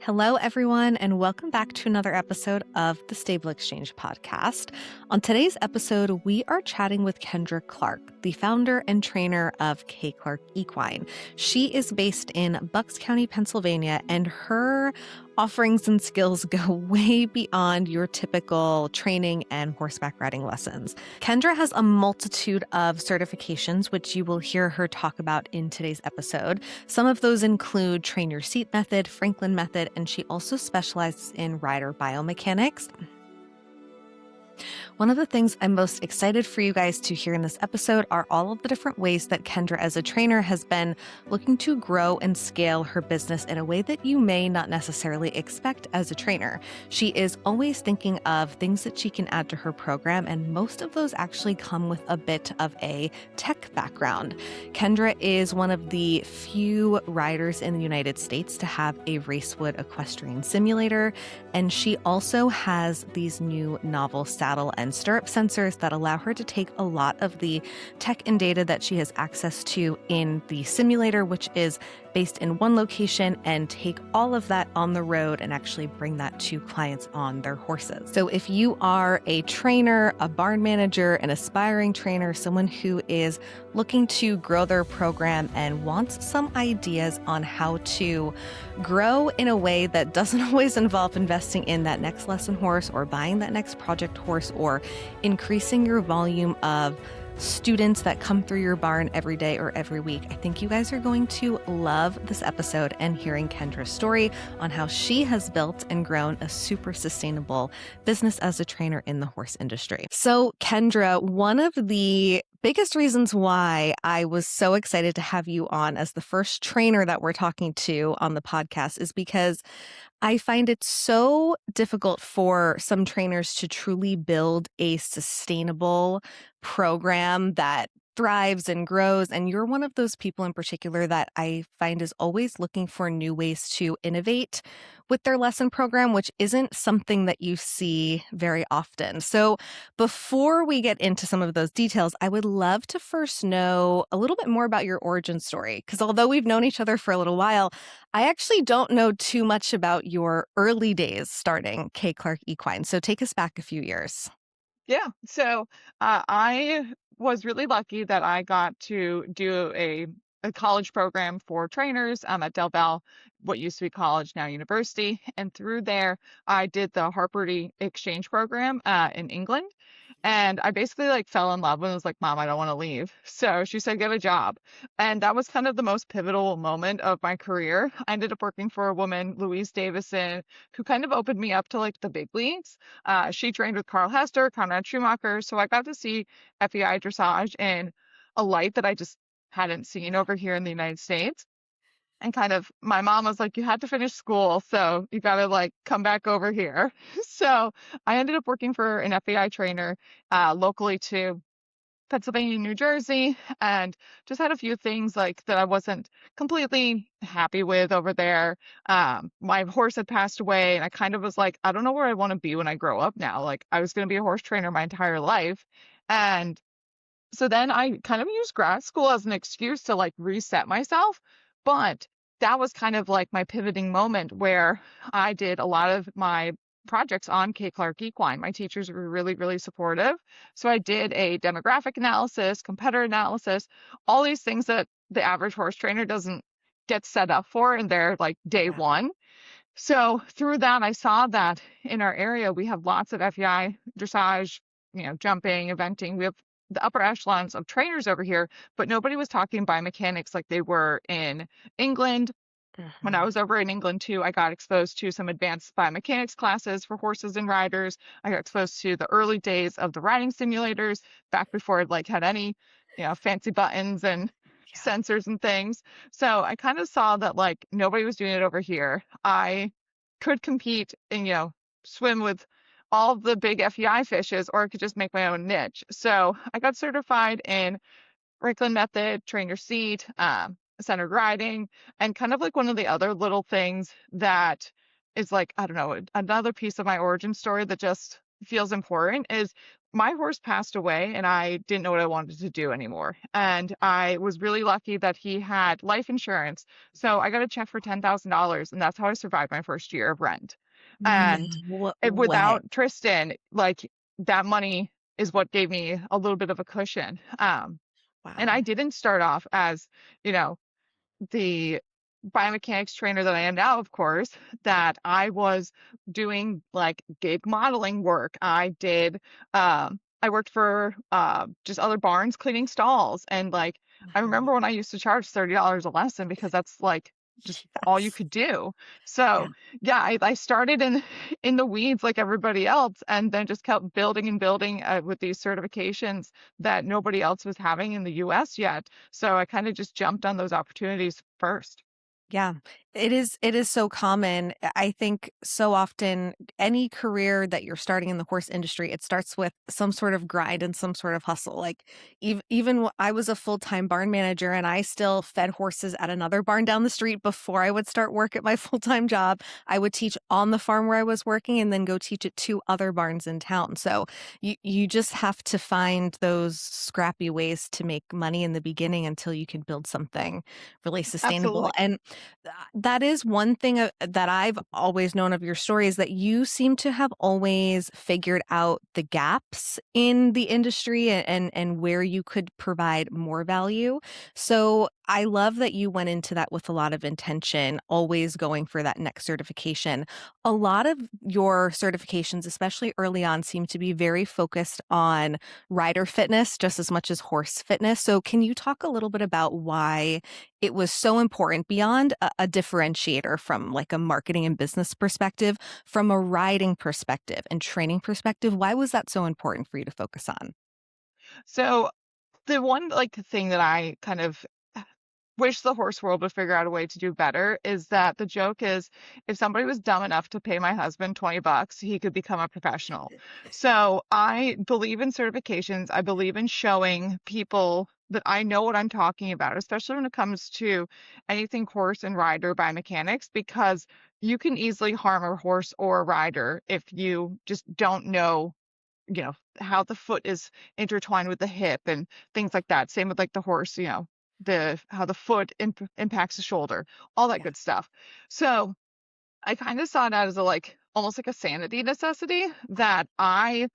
Hello, everyone, and welcome back to another episode of the Stable Exchange podcast. On today's episode, we are chatting with Kendra Clarke, the founder and trainer of Clarke Equine. She is based in Bucks County, Pennsylvania, and her offerings and skills go way beyond your typical training and horseback riding lessons. Kendra has a multitude of certifications, which you will hear her talk about in today's episode. Some of those include Train Your Seat Method, Franklin Method, and she also specializes in rider biomechanics. One of the things I'm most excited for you guys to hear in this episode are all of the different ways that Kendra as a trainer has been looking to grow and scale her business in a way that you may not necessarily expect as a trainer. She is always thinking of things that she can add to her program, and most of those actually come with a bit of a tech background. Kendra is one of the few riders in the United States to have a Racewood Equestrian Simulator, and she also has these new novel saddle and stirrup sensors that allow her to take a lot of the tech and data that she has access to in the simulator, which is based in one location, and take all of that on the road and actually bring that to clients on their horses. So if you are a trainer, a barn manager, an aspiring trainer, someone who is looking to grow their program and wants some ideas on how to grow in a way that doesn't always involve investing in that next lesson horse or buying that next project horse or increasing your volume of students that come through your barn every day or every week, I think you guys are going to love this episode and hearing Kendra's story on how she has built and grown a super sustainable business as a trainer in the horse industry. So Kendra, one of the biggest reasons why I was so excited to have you on as the first trainer that we're talking to on the podcast is because I find it so difficult for some trainers to truly build a sustainable program that thrives and grows. And you're one of those people in particular that I find is always looking for new ways to innovate with their lesson program, which isn't something that you see very often. So before we get into some of those details, I would love to first know a little bit more about your origin story, because although we've known each other for a little while, I actually don't know too much about your early days starting Clarke Equine. So take us back a few years. Yeah. I was really lucky that I got to do a college program for trainers at Del Val, what used to be college, now university. And through there, I did the Harperty exchange program in England. And I basically like fell in love and was like, Mom, I don't want to leave. So she said, get a job. And that was kind of the most pivotal moment of my career. I ended up working for a woman, Louise Davison, who kind of opened me up to like the big leagues. She trained with Carl Hester, Conrad Schumacher. So I got to see FEI dressage in a light that I just hadn't seen over here in the United States. And kind of my mom was like, you had to finish school, so you got to like come back over here. So I ended up working for an FEI trainer locally to Pennsylvania, New Jersey, and just had a few things like that I wasn't completely happy with over there. My horse had passed away, and I kind of was like, I don't know where I want to be when I grow up now. Like I was going to be a horse trainer my entire life. And so then I kind of used grad school as an excuse to like reset myself. But that was kind of like my pivoting moment where I did a lot of my projects on Clarke Equine. My teachers were really, really supportive. So I did a demographic analysis, competitor analysis, all these things that the average horse trainer doesn't get set up for in their like day one. So through that, I saw that in our area, we have lots of FEI dressage, jumping, eventing. We have the upper echelons of trainers over here, but nobody was talking biomechanics like they were in England. When I was over in England too, I got exposed to some advanced biomechanics classes for horses and riders. I got exposed to the early days of the riding simulators back before it like had any, fancy buttons and sensors and things. So I kind of saw that like nobody was doing it over here. I could compete and, swim with all the big FEI fishes, or I could just make my own niche. So I got certified in Franklin method, train your seat, centered riding, and kind of like one of the other little things that is like, I don't know, another piece of my origin story that just feels important is my horse passed away and I didn't know what I wanted to do anymore. And I was really lucky that he had life insurance. So I got a check for $10,000 and that's how I survived my first year of rent. And No way. without Tristan, like that money is what gave me a little bit of a cushion. And Wow. I didn't start off as, you know, the biomechanics trainer that I am now, of course, that I was doing like gig modeling work. I worked for just other barns cleaning stalls. And like, I Mhm. remember when I used to charge $30 a lesson because that's like just all you Yes. could do. Yeah. So yeah, I started in the weeds like everybody else, and then just kept building and building with these certifications that nobody else was having in the US yet. So I kind of just jumped on those opportunities first. Yeah, it is so common. I think so often any career that you're starting in the horse industry, it starts with some sort of grind and some sort of hustle. Like I was a full-time barn manager and I still fed horses at another barn down the street before I would start work at my full-time job. I would teach on the farm where I was working and then go teach at two other barns in town. So you just have to find those scrappy ways to make money in the beginning until you can build something really sustainable. Absolutely. And that is one thing that I've always known of your story is that you seem to have always figured out the gaps in the industry and where you could provide more value. So I love that you went into that with a lot of intention, always going for that next certification. A lot of your certifications, especially early on, seem to be very focused on rider fitness just as much as horse fitness. So can you talk a little bit about why it was so important beyond a differentiator from like a marketing and business perspective, from a riding perspective and training perspective? Why was that so important for you to focus on? So the one like thing that I kind of wish the horse world would figure out a way to do better is that the joke is if somebody was dumb enough to pay my husband $20, he could become a professional. So I believe in certifications. I believe in showing people that I know what I'm talking about, especially when it comes to anything horse and rider biomechanics, because you can easily harm a horse or a rider if you just don't know, how the foot is intertwined with the hip and things like that. Same with like the horse, the how the foot impacts the shoulder, all that Yeah. good stuff. So I kind of saw it as a like almost like a sanity necessity that I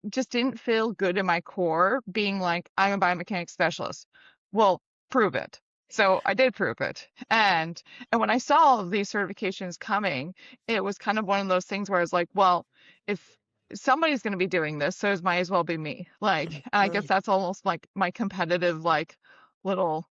just didn't feel good in my core being like, I'm a biomechanics specialist. Well, prove it. So I did prove it. And when I saw these certifications coming, it was kind of one of those things where I was like, well, if somebody's going to be doing this, so it might as well be me. Like, and I guess Right. that's almost like my competitive, like little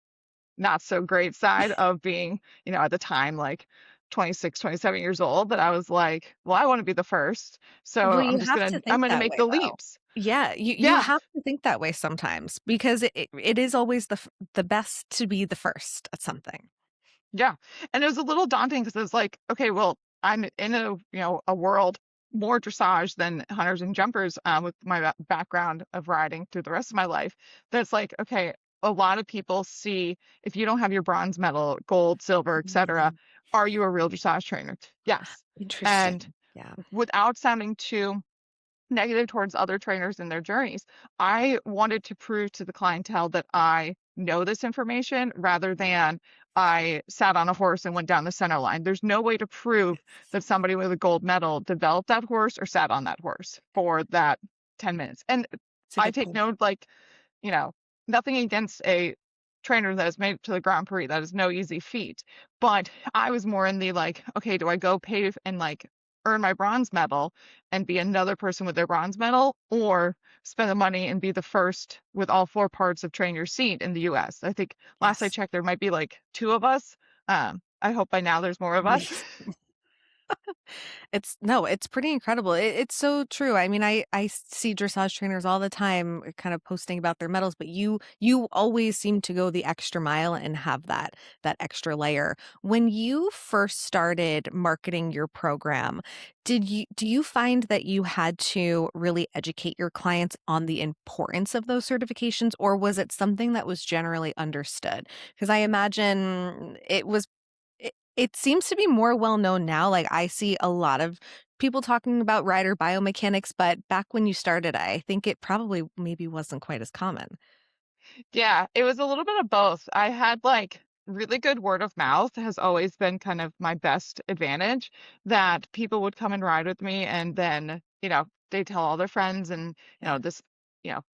not so great side of being, at the time, like 26, 27 years old, that I was like, well, I want to be the first. So Well, you have to I'm think gonna that make way the though. leaps. Yeah, you Yeah, have to think that way sometimes because it is always the best to be the first at something. yeah. And it was a little daunting because it's like, okay, well, I'm in a world more dressage than hunters and jumpers, with my background of riding through the rest of my life. That's like, okay, a lot of people see if you don't have your bronze medal, gold, silver, etc., Mhm. are you a real dressage trainer? Yes. And Interesting. Yeah. without sounding too negative towards other trainers in their journeys, I wanted to prove to the clientele that I know this information rather than I sat on a horse and went down the center line. There's no way to prove that somebody with a gold medal developed that horse or sat on that horse for that 10 minutes. And It's a I good take point. note, like, you know, nothing against a trainer that has made it to the Grand Prix. That is no easy feat. But I was more in the like, okay, do I go pay and like earn my bronze medal and be another person with their bronze medal, or spend the money and be the first with all four parts of train your seat in the US? I think last I Yes. checked, there might be like two of us. I hope by now there's more of us. Right. It's no, it's pretty incredible. It's so true. I mean, I see dressage trainers all the time kind of posting about their medals, but you always seem to go the extra mile and have that extra layer. When you first started marketing your program, do you find that you had to really educate your clients on the importance of those certifications, or was it something that was generally understood? Because I imagine it seems to be more well known now. Like I see a lot of people talking about rider biomechanics, but back when you started, I think it probably maybe wasn't quite as common. Yeah, it was a little bit of both. I had like really good word of mouth has always been kind of my best advantage, that people would come and ride with me, and then, they tell all their friends, and, Yeah. this,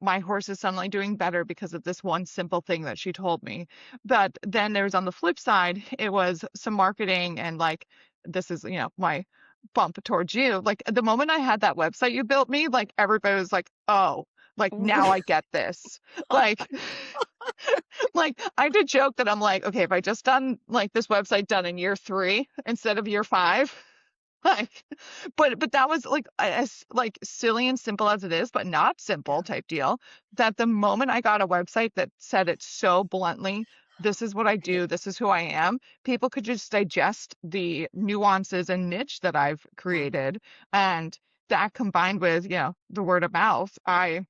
my horse is suddenly doing better because of this one simple thing that she told me. But then there's on the flip side, it was some marketing and like, this is, my bump towards you. Like the moment I had that website you built me, like everybody was like, oh, like now I get this. Like, like I did joke that I'm like, okay, if I just done like this website done in year 3 instead of year 5, like, but that was like as like silly and simple as it is, but not simple Yeah. type deal. That the moment I got a website that said it so bluntly, this is what I Right. do, this is who I am, people could just digest the nuances and niche that I've Yeah. created, and that combined with, the word of mouth, I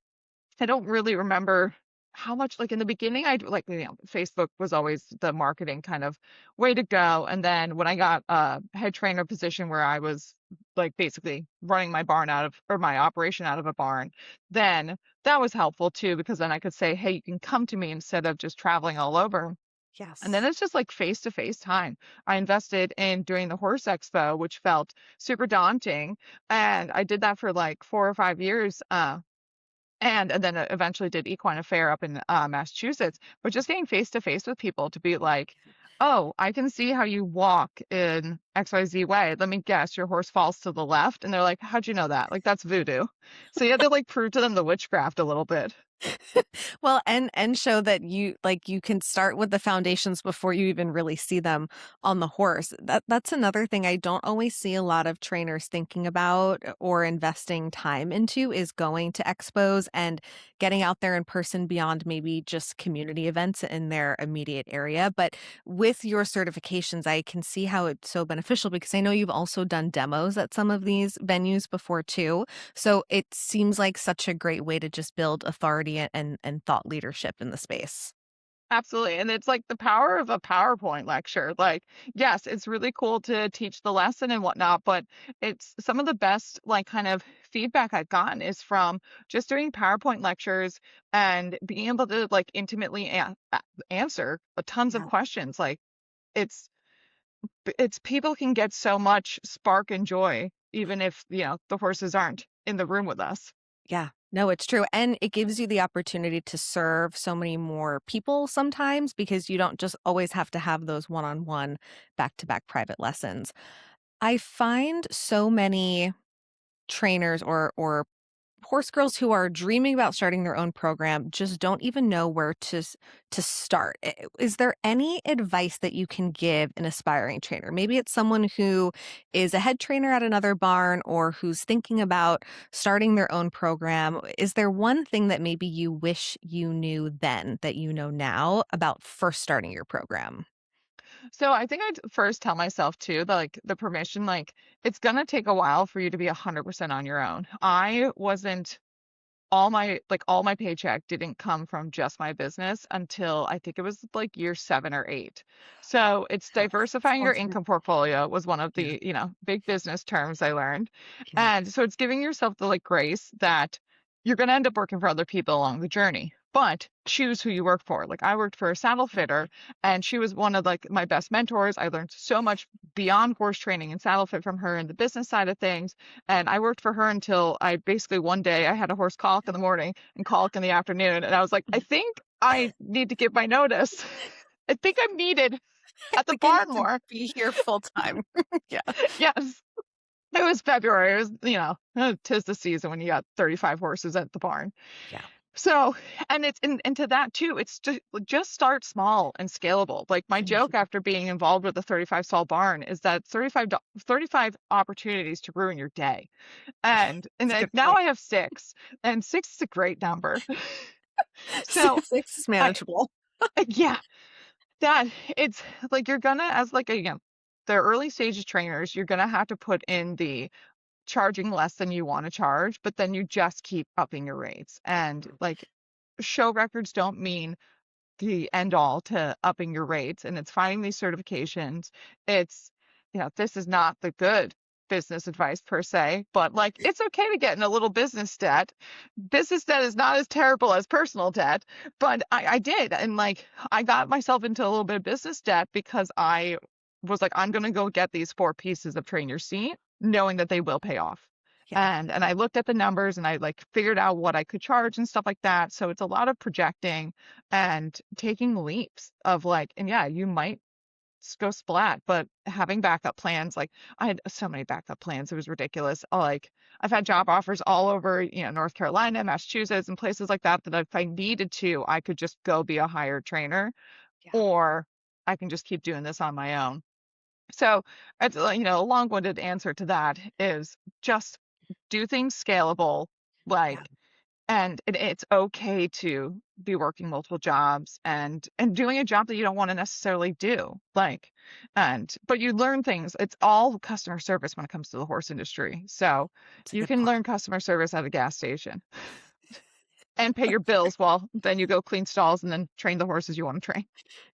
don't really remember how much, like in the beginning, like, Facebook was always the marketing kind of way to go. And then when I got a head trainer position where I was like basically running my barn out of, or my operation out of a barn, then that was helpful too, because then I could say, hey, you can come to me instead of just traveling all over. And then Yes. it's just like face to face time. I invested in doing the horse expo, which felt super daunting. And I did that for like 4 or 5 years. And then eventually did equine affair up in Massachusetts, but just getting face to face with people to be like, oh, I can see how you walk in XYZ way. Let me guess, your horse falls to the left. And they're like, how'd you know that? Like, that's voodoo. So you had to like prove to them the witchcraft a little bit. Well, and show that you can start with the foundations before you even really see them on the horse. That's another thing I don't always see a lot of trainers thinking about or investing time into is going to expos and getting out there in person beyond maybe just community events in their immediate area. But with your certifications, I can see how it's so beneficial because I know you've also done demos at some of these venues before too. So it seems like such a great way to just build authority and thought leadership in the space. Absolutely. And it's like the power of a PowerPoint lecture. Like, yes, it's really cool to teach the lesson and whatnot, but it's some of the best, like, kind of feedback I've gotten is from just doing PowerPoint lectures and being able to, like, intimately answer tons of Yeah. questions. Like, it's, it's people can get so much spark and joy, even if, the horses aren't in the room with us. Yeah. No, it's true. And it gives you the opportunity to serve so many more people sometimes because you don't just always have to have those one-on-one back-to-back private lessons. I find so many trainers or horse girls who are dreaming about starting their own program just don't even know where to start. Is there any advice that you can give an aspiring trainer? Maybe it's someone who is a head trainer at another barn or who's thinking about starting their own program. Is there one thing that maybe you wish you knew then that you know now about first starting your program? So I think I'd first tell myself too, that, like the permission, like it's gonna take a while for you to be 100% on your own. I wasn't all my paycheck didn't come from just my business until I think it was like year 7 or 8. So it's It's diversifying long your time. income portfolio was one of Yeah. the, big business terms I learned. Yeah. And so it's giving yourself the like grace that you're going to end up working for other people along the journey, but choose who you work for. Like I worked for a saddle fitter, and she was one of like my best mentors. I learned so much beyond horse training and saddle fit from her and the business side of things. And I worked for her until I basically one day I had a horse colic in the morning and colic in the afternoon. And I was like, I think I need to give my notice. I think I'm needed I at the think I need barn to more. be here full time. Yeah. Yes. It was February. It was, tis the season when you got 35 horses at the barn. Yeah. So, and it's into that too. It's just start small and scalable. Like my Finish joke it. after being involved with the 35 stall barn is that 35 opportunities to ruin your day. And That's a then good now point. I have 6, and 6 is a great number. So, 6 is I manageable. yeah, that it's like you're gonna as like a the early stage trainers, you're gonna have to put in the charging less than you want to charge, but then you just keep upping your rates. And like show records don't mean the end all to upping your rates, and it's finding these certifications. It's this is not the good. business advice per se, but like it's okay to get in a little business debt. Business debt is not as terrible as personal debt, but I did. And like I got myself into a little bit of business debt because I was like, I'm going to go get these 4 pieces of train your seat, knowing that they will pay off. Yeah. And I looked at the numbers and I like figured out what I could charge and stuff like that. So it's a lot of projecting and taking leaps of like, and yeah, you might go splat, but having backup plans, like I had so many backup plans, it was ridiculous. Like I've had job offers all over, North Carolina, Massachusetts, and places like that, that if I needed to, I could just go be a hired trainer, Yeah. or I can just keep doing this on my own. So it's, a long-winded answer to that is just do things scalable, Yeah. like, and it's okay to be working multiple jobs and doing a job that you don't want to necessarily do. Like, but you learn things. It's all customer service when it comes to the horse industry. So It's a you good can point. learn customer service at a gas station and pay your bills while then you go clean stalls and then train the horses you want to train.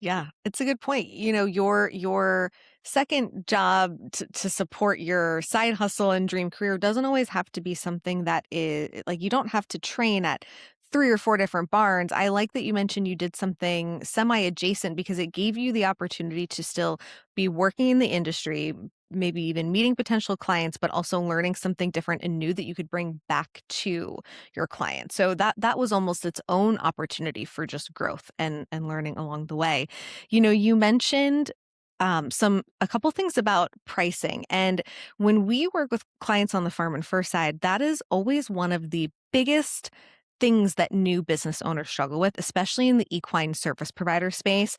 Yeah, it's a good point. Your second job to support your side hustle and dream career doesn't always have to be something that is like you don't have to train at 3 or 4 different barns. I like that you mentioned you did something semi adjacent because it gave you the opportunity to still be working in the industry, maybe even meeting potential clients, but also learning something different and new that you could bring back to your clients. So that was almost its own opportunity for just growth and learning along the way. You mentioned a couple things about pricing. And when we work with clients on the farm and fur side, that is always one of the biggest things that new business owners struggle with, especially in the equine service provider space.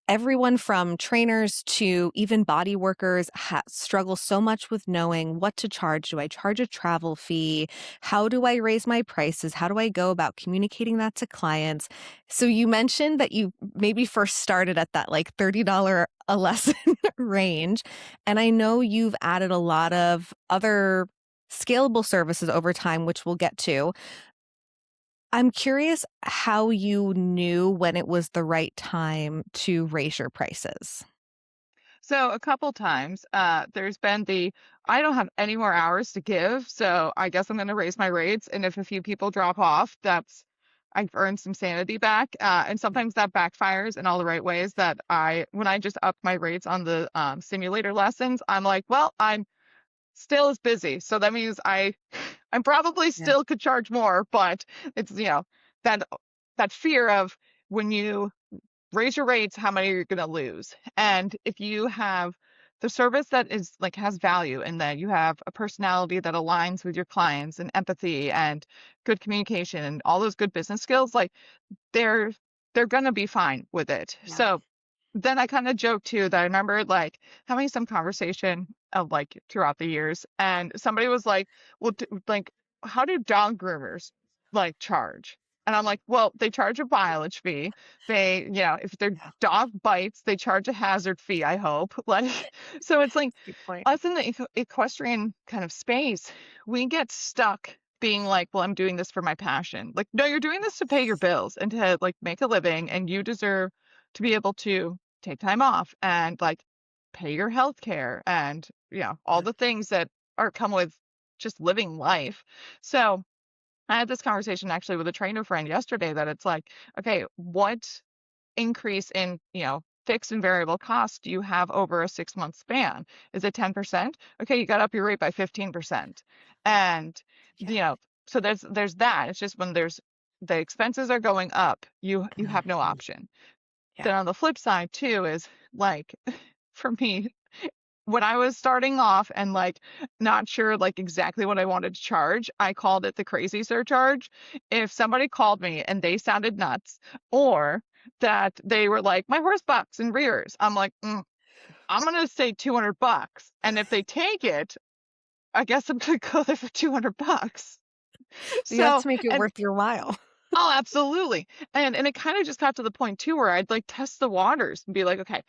Everyone from trainers to even body workers struggle so much with knowing what to charge. Do I charge a travel fee? How do I raise my prices? How do I go about communicating that to clients? So you mentioned that you maybe first started at that like $30 a lesson range. And I know you've added a lot of other scalable services over time, which we'll get to. I'm curious how you knew when it was the right time to raise your prices. So a couple times, there's been I don't have any more hours to give, so I guess I'm going to raise my rates. And if a few people drop off, I've earned some sanity back. And sometimes that backfires in all the right ways. When I just up my rates on the simulator lessons, I'm like, well, I'm still as busy, so that means I'm probably Yeah. still could charge more, but it's that that fear of when you raise your rates, how many you're going to lose. And if you have the service that is like has value and that you have a personality that aligns with your clients and empathy and good communication and all those good business skills, like they're they're going to be fine with it. Yeah. So then I kind of joke too that I remember like having some conversation of like throughout the years, and somebody was like, "Well, like, how do dog groomers like charge?" And I'm like, "Well, they charge a mileage fee. If their Yeah. dog bites, they charge a hazard fee. I hope." Like, so it's like Good point. us in the equestrian kind of space, we get stuck being like, well, I'm doing this for my passion. Like, no, you're doing this to pay your bills and to like make a living, and you deserve to be able to take time off and like pay your health care and all Yeah. the things that are come with just living life. So I had this conversation actually with a trainer friend yesterday that it's like, okay, what increase in, fixed and variable costs do you have over a 6-month span? Is it 10%? Okay, you got up your rate by 15%. And, Yeah. so there's that. It's just when there's the expenses are going up, you have no Mhm. option. Yeah. Then on the flip side too is like for me, when I was starting off and like not sure like exactly what I wanted to charge, I called it the crazy surcharge. If somebody called me and they sounded nuts, or that they were like, my horse bucks and rears, I'm like, I'm gonna say $200. And if they take it, I guess I'm gonna go there for $200. You have So, to make it and worth your while. oh, absolutely. And it kind of just got to the point too where I'd like test the waters and be like, okay,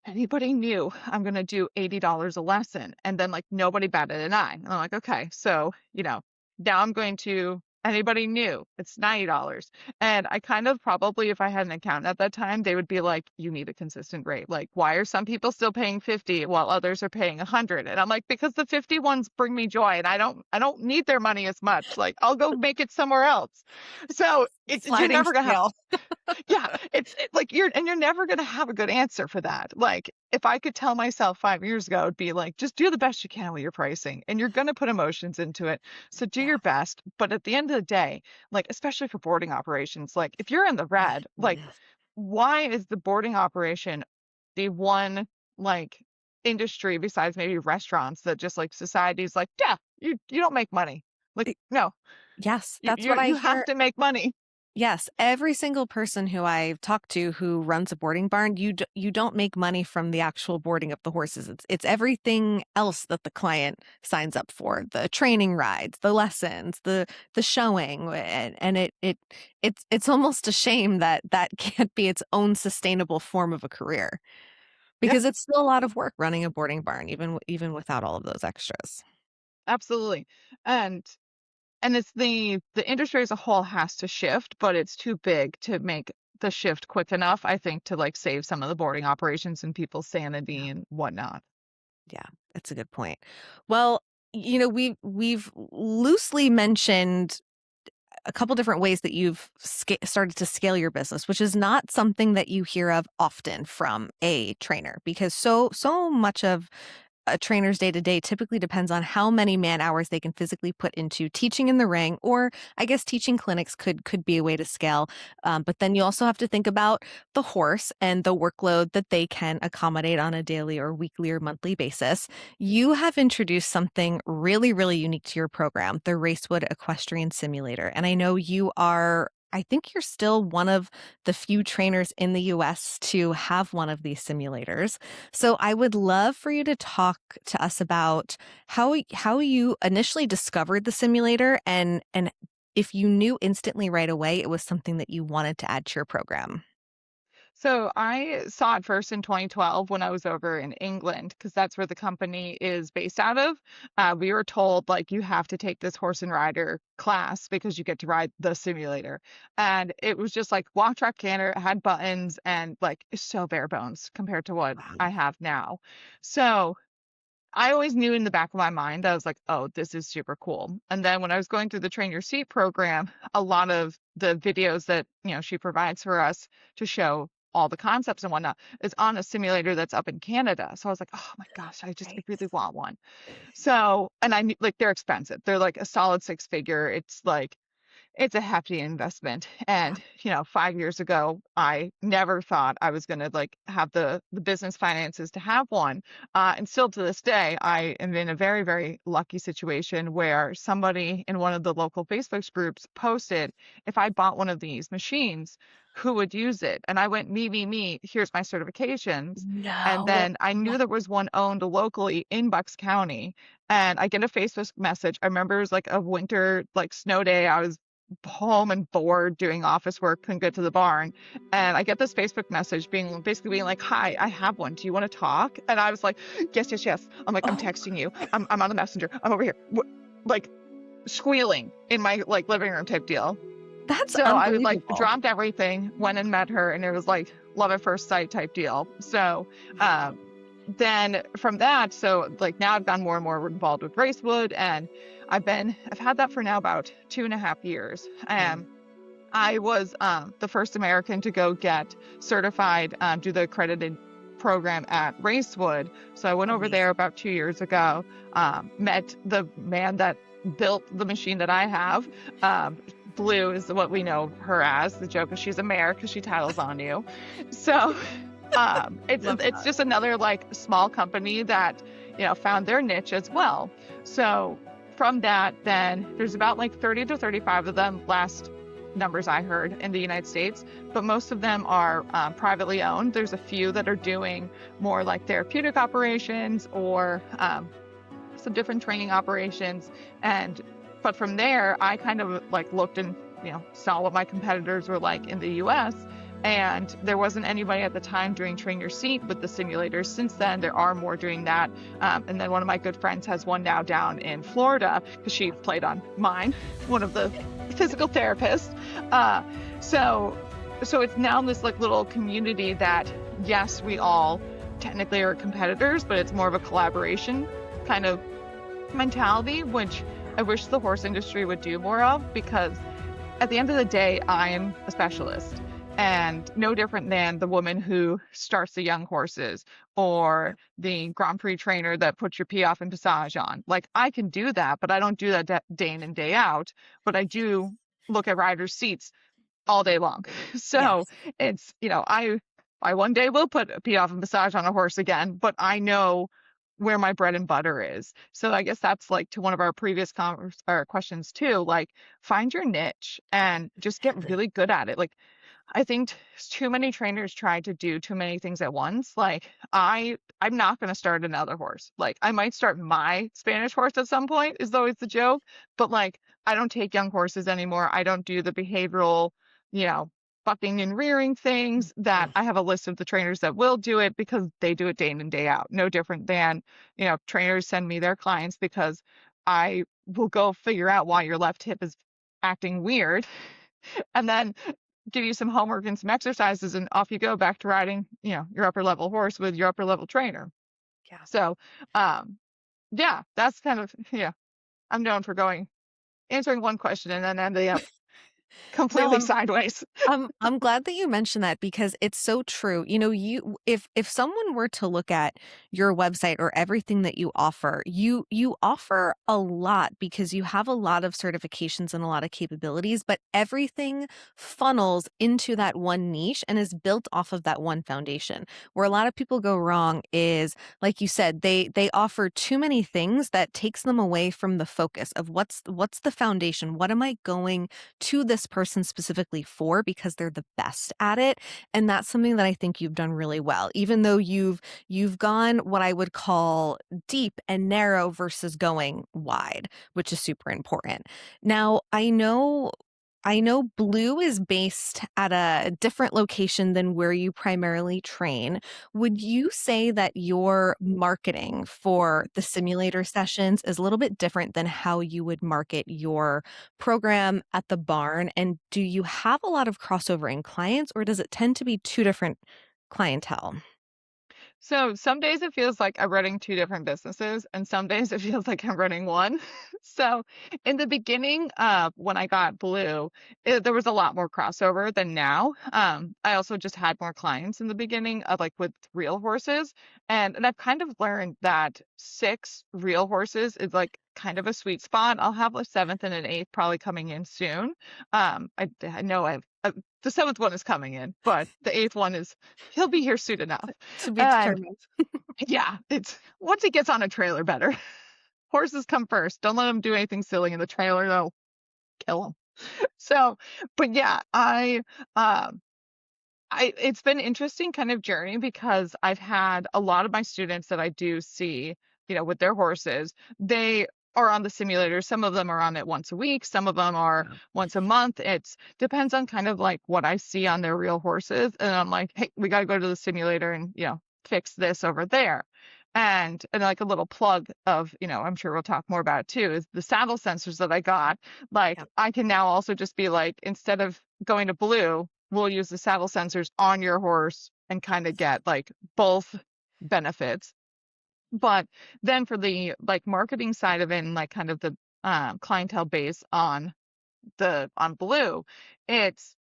anybody new, I'm gonna do $80 a lesson. And then like nobody batted an eye. And I'm like, okay, so now I'm going to Anybody new, it's $90. And I kind of probably, if I had an accountant at that time, they would be like, you need a consistent rate. Like, why are some people still paying 50 while others are paying 100? And I'm like, because the 50 ones bring me joy and I don't need their money as much. Like, I'll go make it somewhere else. So you're Sliding never gonna have, scale. yeah, like you're never going to have a good answer for that. Like if I could tell myself 5 years ago, it'd be like, just do the best you can with your pricing and you're going to put emotions into it. So do Yeah. your best. But at the end of the day, like, especially for boarding operations, like if you're in the red, like Yes. why is the boarding operation the one like industry besides maybe restaurants that just like society's like, yeah, you don't make money. Like, Y- no, Yes, you that's you what I you have hear. to make money. Yes, every single person who I've talked to who runs a boarding barn, you don't make money from the actual boarding of the horses. It's everything else that the client signs up for, the training rides, the lessons, the showing, and it's almost a shame that that can't be its own sustainable form of a career Yeah. because it's still a lot of work running a boarding barn, even without all of those extras. Absolutely. And it's the industry as a whole has to shift, but it's too big to make the shift quick enough, I think, to like save some of the boarding operations and people's sanity and whatnot. Yeah, that's a good point. Well, we've loosely mentioned a couple different ways that you've started to scale your business, which is not something that you hear of often from a trainer because so much of a trainer's day to day typically depends on how many man hours they can physically put into teaching in the ring, or I guess teaching clinics could be a way to scale. But then you also have to think about the horse and the workload that they can accommodate on a daily or weekly or monthly basis. You have introduced something really, really unique to your program, the Racewood Equestrian Simulator. And I know you are. I think you're still one of the few trainers in the US to have one of these simulators. So I would love for you to talk to us about how you initially discovered the simulator and if you knew instantly right away it was something that you wanted to add to your program. So I saw it first in 2012 when I was over in England, because that's where the company is based out of. We were told like you have to take this horse and rider class because you get to ride the simulator. And it was just like walk, track, canter, it had buttons and like it's so bare bones compared to what Wow. I have now. So I always knew in the back of my mind, I was like, oh, this is super cool. And then when I was going through the Train Your Seat program, a lot of the videos that, she provides for us to show all the concepts and whatnot is on a simulator that's up in Canada. So I was like, oh my gosh, I really Nice. want one. So, and like they're expensive. They're like a solid six figure. It's like it's a hefty investment. Yeah. And, 5 years ago, I never thought I was going to like have the business finances to have one. And still to this day, I am in a very, very lucky situation where somebody in one of the local Facebook groups posted, if I bought one of these machines, who would use it? And I went, me, here's my certifications. And No. then I knew there was one owned locally in Bucks County. And I get a Facebook message. I remember it was like a winter, like snow day. I was home and bored doing office work, couldn't get to the barn. And I get this Facebook message basically being like, hi, I have one. Do you want to talk? And I was like, yes, yes, yes. I'm like, I'm Oh texting you. my, I'm on the messenger. I'm over here. Like squealing in my like living room type deal. that's So I would like unbelievable. dropped everything, went and met her, and it was like love at first sight type deal. So um, Wow. then from that, so like now I've gotten more and more involved with Racewood, and I've had that for now about 2.5 years. Mm. I was the first American to go get certified, do the accredited program at Racewood. So I went over there Amazing. about 2 years ago, met the man that built the machine that I have. Blue is what we know her as. The joke is she's a mare because she titles on you. So it's Love it's that. just another like small company that found their niche as well. So from that, then there's about like 30 to 35 of them, last numbers I heard, in the United States, but most of them are privately owned. There's a few that are doing more like therapeutic operations or some different training operations. But from there, I kind of like looked and saw what my competitors were like in the US. And there wasn't anybody at the time doing train your seat with the simulators. Since then, there are more doing that. And then one of my good friends has one now down in Florida because she played on mine, one of the physical therapists. So it's now this like little community that, yes, we all technically are competitors, but it's more of a collaboration kind of mentality, which I wish the horse industry would do more of, because at the end of the day, I'm a specialist, and no different than the woman who starts the young horses or the Grand Prix trainer that puts your piaffe and passage on. Like, I can do that, but I don't do that day in and day out. But I do look at riders' seats all day long. So Yes. it's, I one day will put a piaffe and passage on a horse again, but I know where my bread and butter is. So I guess that's like to one of our previous questions too, like find your niche and just get Exactly. really good at it. Like, I think too many trainers try to do too many things at once. Like, I'm not going to start another horse. Like, I might start my Spanish horse at some point, is always the joke. But like, I don't take young horses anymore. I don't do the behavioral, you know, bucking and rearing things. That Mhm. I have a list of the trainers that will do it because they do it day in and day out. No different than, trainers send me their clients because I will go figure out why your left hip is acting weird, and then give you some homework and some exercises, and off you go back to riding, your upper level horse with your upper level trainer. Yeah. So, um, yeah, that's kind of, yeah, I'm known for answering one question and then ending up No, completely sideways. I'm glad that you mentioned that because it's so true. You know, if someone were to look at your website or everything that you offer, you offer a lot because you have a lot of certifications and a lot of capabilities, but everything funnels into that one niche and is built off of that one foundation. Where a lot of people go wrong is, like you said, they offer too many things that takes them away from the focus of what's the foundation? What am I going to this person specifically for, because they're the best at it. And that's something that I think you've done really well, even though you've gone what I would call deep and narrow versus going wide, which is super important. Now, I know Blue is based at a different location than where you primarily train. Would you say that your marketing for the simulator sessions is a little bit different than how you would market your program at the barn? And do you have a lot of crossover in clients, or does it tend to be two different clientele? So some days it feels like I'm running two different businesses, and some days it feels like I'm running one. So in the beginning, when I got Blue, there was a lot more crossover than now. I also just had more clients in the beginning of like with real horses, and I've kind of learned that 6 real horses is like kind of a sweet spot. I'll have a seventh and an eighth probably coming in soon. I know the seventh one is coming in, but the eighth one is he'll be here soon enough. To be And determined. yeah, it's once he gets on a trailer better. Horses come first. Don't let him do anything silly in the trailer, they'll kill him. So, but yeah, um it's been interesting kind of journey because I've had a lot of my students that I do see, with their horses, they are on the simulator. Some of them are on it once a week, some of them are Yeah. once a month. It's depends on kind of like what I see on their real horses. And I'm like, hey, we got to go to the simulator and, fix this over there. And like a little plug of, I'm sure we'll talk more about it too, is the saddle sensors that I got. Like, Yeah. I can now also just be like, instead of going to Blue, we'll use the saddle sensors on your horse and kind of get like both benefits. But then for the like marketing side of it and like kind of the clientele base on Blue, it's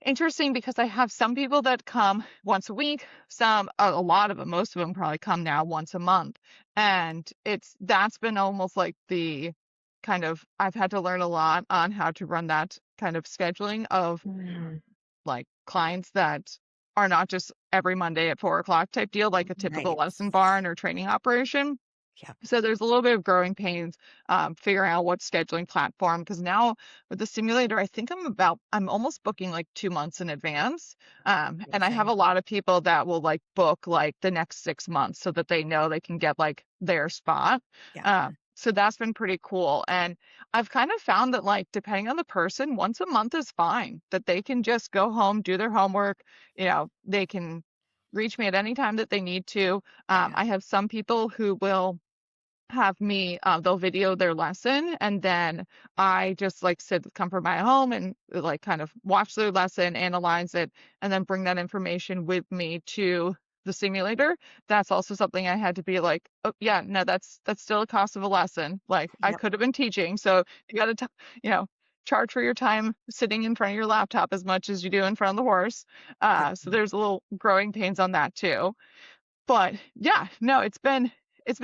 interesting because I have some people that come once a week, a lot of them, most of them probably come now once a month. And that's been almost like the kind of, I've had to learn a lot on how to run that kind of scheduling of Mm, like clients that are not just every Monday at 4 o'clock type deal, like a typical right. lesson barn or training operation. Yeah. So there's a little bit of growing pains, figuring out what scheduling platform. Because now with the simulator, I think I'm almost booking like 2 months in advance. And I have Amazing. a lot of people that will like book like the next 6 months so that they know they can get like their spot. Yeah. So that's been pretty cool. And I've kind of found that, like, depending on the person, once a month is fine, that they can just go home, do their homework. They can reach me at any time that they need to. Yeah. I have some people who will have me, they'll video their lesson, and then I just like come from my home and like kind of watch their lesson, analyze it, and then bring that information with me to the simulator. That's also something I had to be like, oh yeah, no, that's still a cost of a lesson. Like I Yep. could have been teaching, so you got to, you know, charge for your time sitting in front of your laptop as much as you do in front of the horse. So there's a little growing pains on that too. But yeah, no, it's been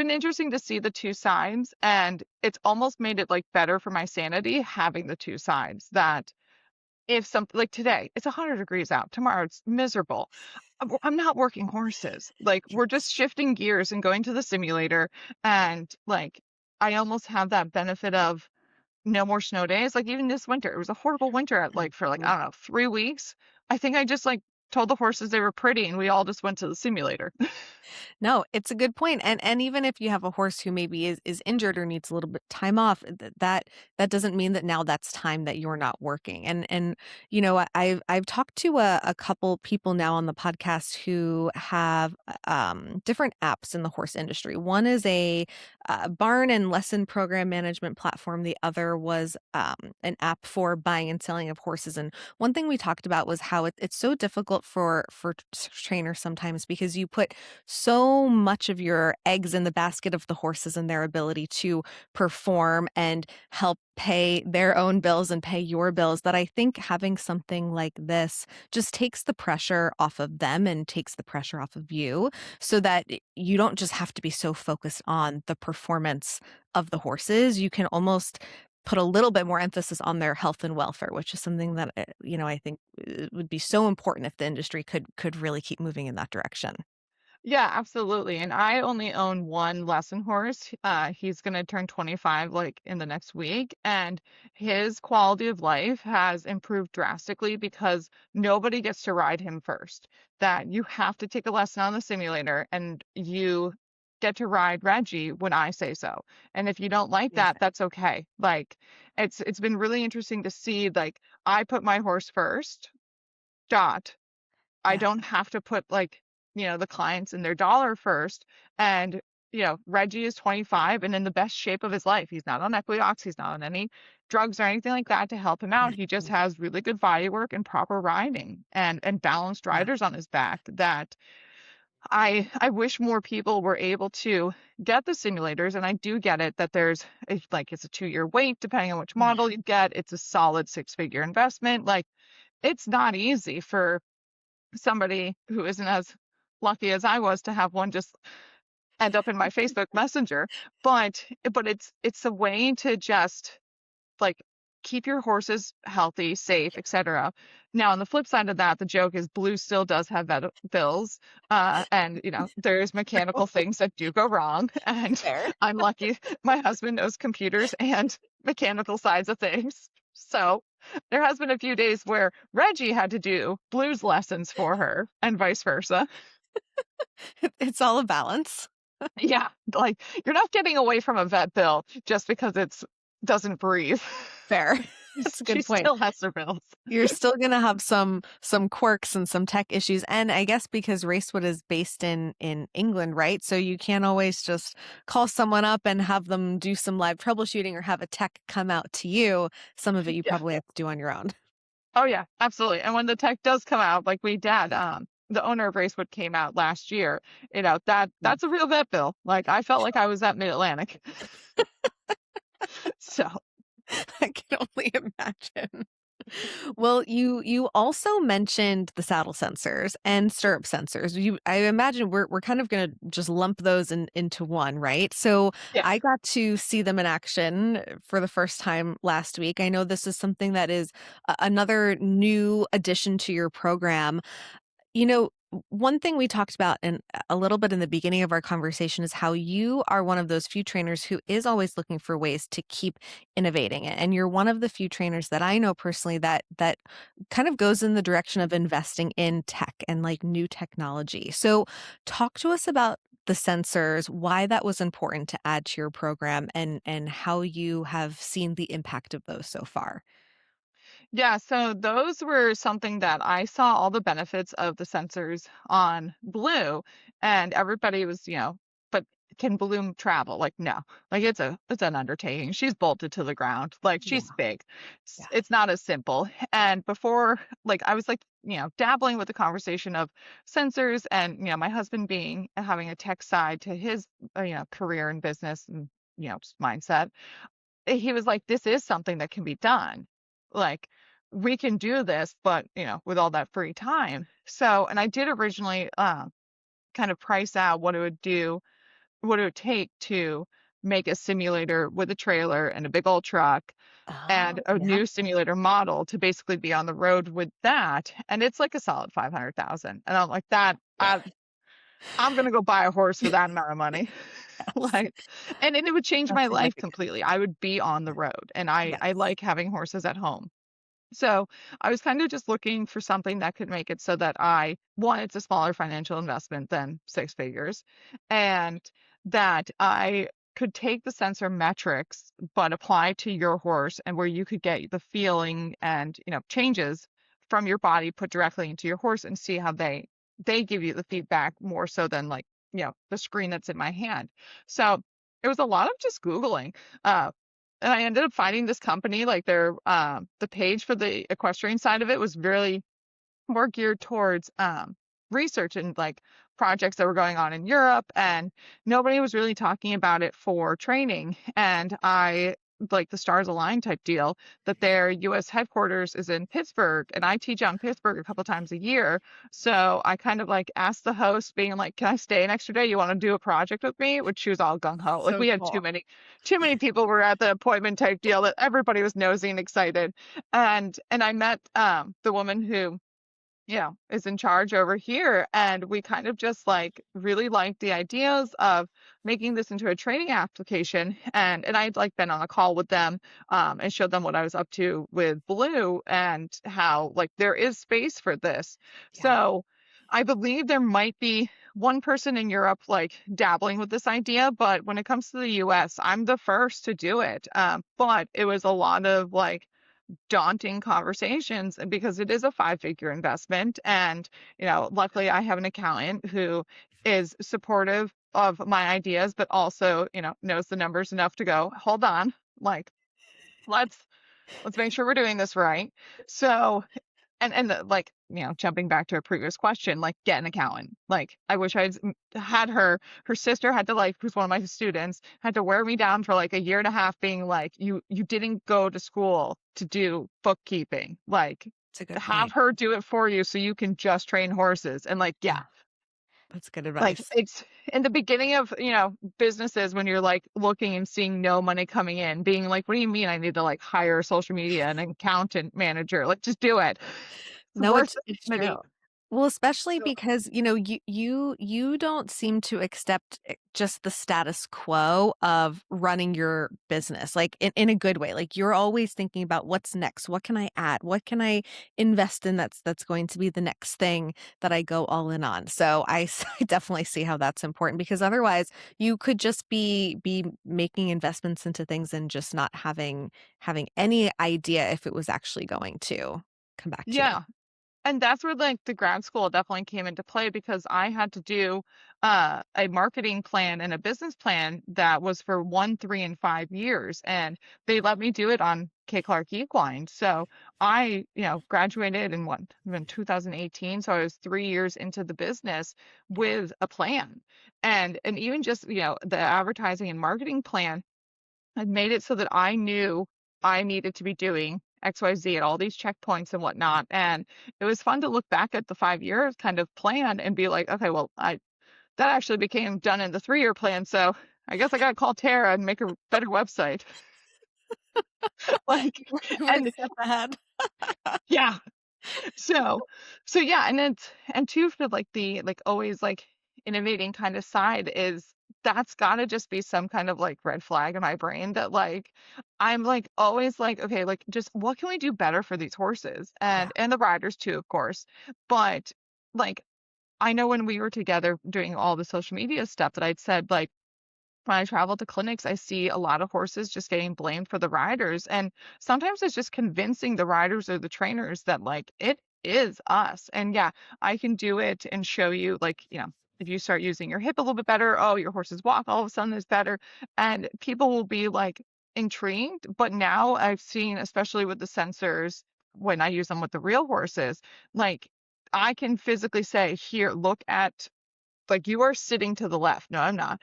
interesting to see the two sides, and it's almost made it like better for my sanity having the two sides. That if something like today, it's 100 degrees out, tomorrow it's miserable. I'm not working horses. Like we're just shifting gears and going to the simulator, and like I almost have that benefit of no more snow days. Like even this winter, it was a horrible winter at like for like I don't know 3 weeks. I think I just like told the horses they were pretty, and we all just went to the simulator. No, it's a good point. And even if you have a horse who maybe is injured or needs a little bit time off, that doesn't mean that now that's time that you're not working. And I've talked to a couple people now on the podcast who have different apps in the horse industry. One is a barn and lesson program management platform. The other was an app for buying and selling of horses. And one thing we talked about was how it's so difficult for trainers sometimes because you put so much of your eggs in the basket of the horses and their ability to perform and help pay their own bills and pay your bills that I think having something like this just takes the pressure off of them and takes the pressure off of you so that you don't just have to be so focused on the performance of the horses. You can almost put a little bit more emphasis on their health and welfare, which is something that I think would be so important if the industry could really keep moving in that direction. Yeah, absolutely. And I only own one lesson horse. He's going to turn 25 like in the next week, and his quality of life has improved drastically because nobody gets to ride him first. That you have to take a lesson on the simulator and you get to ride Reggie when I say so. And if you don't like that, Amazing. that's okay. Like it's been really interesting to see like I put my horse first. Dot. I Yeah. don't have to put like, the clients and their dollar first. And, Reggie is 25 and in the best shape of his life. He's not on Equiox. He's not on any drugs or anything like that to help him out. He just has really good body work and proper riding and balanced Yeah. riders on his back that I wish more people were able to get the simulators. And I do get it that it's a 2-year wait, depending on which Yeah. model you get. It's a solid 6-figure investment. Like it's not easy for somebody who isn't as lucky as I was to have one just end up in my Facebook Messenger. But it's a way to just like keep your horses healthy, safe, etc. Now, on the flip side of that, the joke is Blue still does have bills, and there's mechanical things that do go wrong. And Fair. I'm lucky my husband knows computers and mechanical sides of things. So there has been a few days where Reggie had to do Blue's lessons for her, and vice versa. It's all a balance. Yeah, like you're not getting away from a vet bill just because it's doesn't breathe. Fair. She's- That's a She good point. still has her bills. You're still gonna have some quirks and some tech issues, and I guess because Racewood is based in England, right? So you can't always just call someone up and have them do some live troubleshooting or have a tech come out to you. Some of it you Yeah. probably have to do on your own. Oh yeah, absolutely. And when the tech does come out, like we did, the owner of Racewood came out last year, that's a real vet bill. Like I felt like I was at Mid-Atlantic. So I can only imagine. Well, you also mentioned the saddle sensors and stirrup sensors. I imagine we're kind of going to just lump those into one, right? So yeah. I got to see them in action for the first time last week. I know this is something that is another new addition to your program. You know, one thing we talked about in a little bit in the beginning of our conversation is how you are one of those few trainers who is always looking for ways to keep innovating. And you're one of the few trainers that I know personally that kind of goes in the direction of investing in tech and like new technology. So talk to us about the sensors, why that was important to add to your program, and how you have seen the impact of those so far. Yeah, so those were something that I saw all the benefits of the sensors on Blue, and everybody was, but can Bloom travel? Like, no, like it's an undertaking. She's bolted to the ground. Like she's Yeah. big. Yeah. It's not as simple. And before, like I was like, dabbling with the conversation of sensors, and my husband being having a tech side to his, career and business and just mindset. He was like, this is something that can be done. Like, we can do this, but, with all that free time. So, and I did originally kind of price out what it would take to make a simulator with a trailer and a big old truck and Oh, a yeah. new simulator model to basically be on the road with that. And it's like a solid 500,000. And I'm like, I'm gonna go buy a horse for that amount of money. Yes. Like, and it would change That's my life significant. completely. I would be on the road, and I Yes. like having horses at home. So I was kind of just looking for something that could make it so that one, it's a smaller financial investment than six figures, and that I could take the sensor metrics, but apply to your horse, and where you could get the feeling and, changes from your body put directly into your horse and see how they give you the feedback more so than like, the screen that's in my hand. So it was a lot of just Googling. And I ended up finding this company, like the page for the equestrian side of it was really more geared towards research and like projects that were going on in Europe, and nobody was really talking about it for training. And I like the stars align type deal that their US headquarters is in Pittsburgh, and I teach out in Pittsburgh a couple times a year. So I kind of like asked the host, being like, can I stay an extra day? You want to do a project with me? Which she was all gung ho. Like So we had cool. too many people were at the appointment type deal that everybody was nosy and excited. And I met the woman who is in charge over here. And we kind of just like really liked the ideas of making this into a training application. And I'd like been on a call with them and showed them what I was up to with Blue and how like there is space for this. Yeah. So I believe there might be one person in Europe like dabbling with this idea, but when it comes to the US, I'm the first to do it. But it was a lot of like daunting conversations, and because it is a five-figure investment. And luckily I have an accountant who is supportive of my ideas, but also knows the numbers enough to go, hold on, like let's make sure we're doing this right. So like jumping back to a previous question, like get an accountant. Like I wish I'd had her sister had to, like, who's one of my students, had to wear me down for like a year and a half, being like, you didn't go to school to do bookkeeping, like It's a good have point. her do it for you so you can just train horses. And like, yeah, Yeah. That's good like advice. it's in the beginning of businesses, when you're like looking and seeing no money coming in, being like, what do you mean I need to like hire a social media and an accountant manager? Like just do it. It's No, worth the it's true. money. Well, especially So because, you don't seem to accept just the status quo of running your business, like in a good way. Like you're always thinking about what's next. What can I add? What can I invest in that's going to be the next thing that I go all in on? So I definitely see how that's important, because otherwise you could just be making investments into things and just not having any idea if it was actually going to come back to you. yeah, and that's where like the grad school definitely came into play, because I had to do a marketing plan and a business plan that was for 1, 3, and 5 years, and they let me do it on K Clarke Equine. So I, graduated in 2018. So I was 3 years into the business with a plan, and even just the advertising and marketing plan had made it so that I knew I needed to be doing XYZ at all these checkpoints and whatnot. And it was fun to look back at the 5 years kind of plan and be like, okay, well, that actually became done in the 3 year plan. So I guess I got to call Tara and make a better website. Like, One and step ahead. yeah. So so yeah, and it's and two for like the like always like innovating kind of side is that's gotta just be some kind of like red flag in my brain that like I'm like always like, okay, like just what can we do better for these horses Yeah. and the riders too, of course. But like I know when we were together doing all the social media stuff that I'd said like when I travel to clinics, I see a lot of horses just getting blamed for the riders. And sometimes it's just convincing the riders or the trainers that, like, it is us. And yeah, I can do it and show you, like, if you start using your hip a little bit better, oh, your horse's walk all of a sudden is better. And people will be like intrigued. But now I've seen, especially with the sensors, when I use them with the real horses, like, I can physically say, here, look at, like, you are sitting to the left. No, I'm not.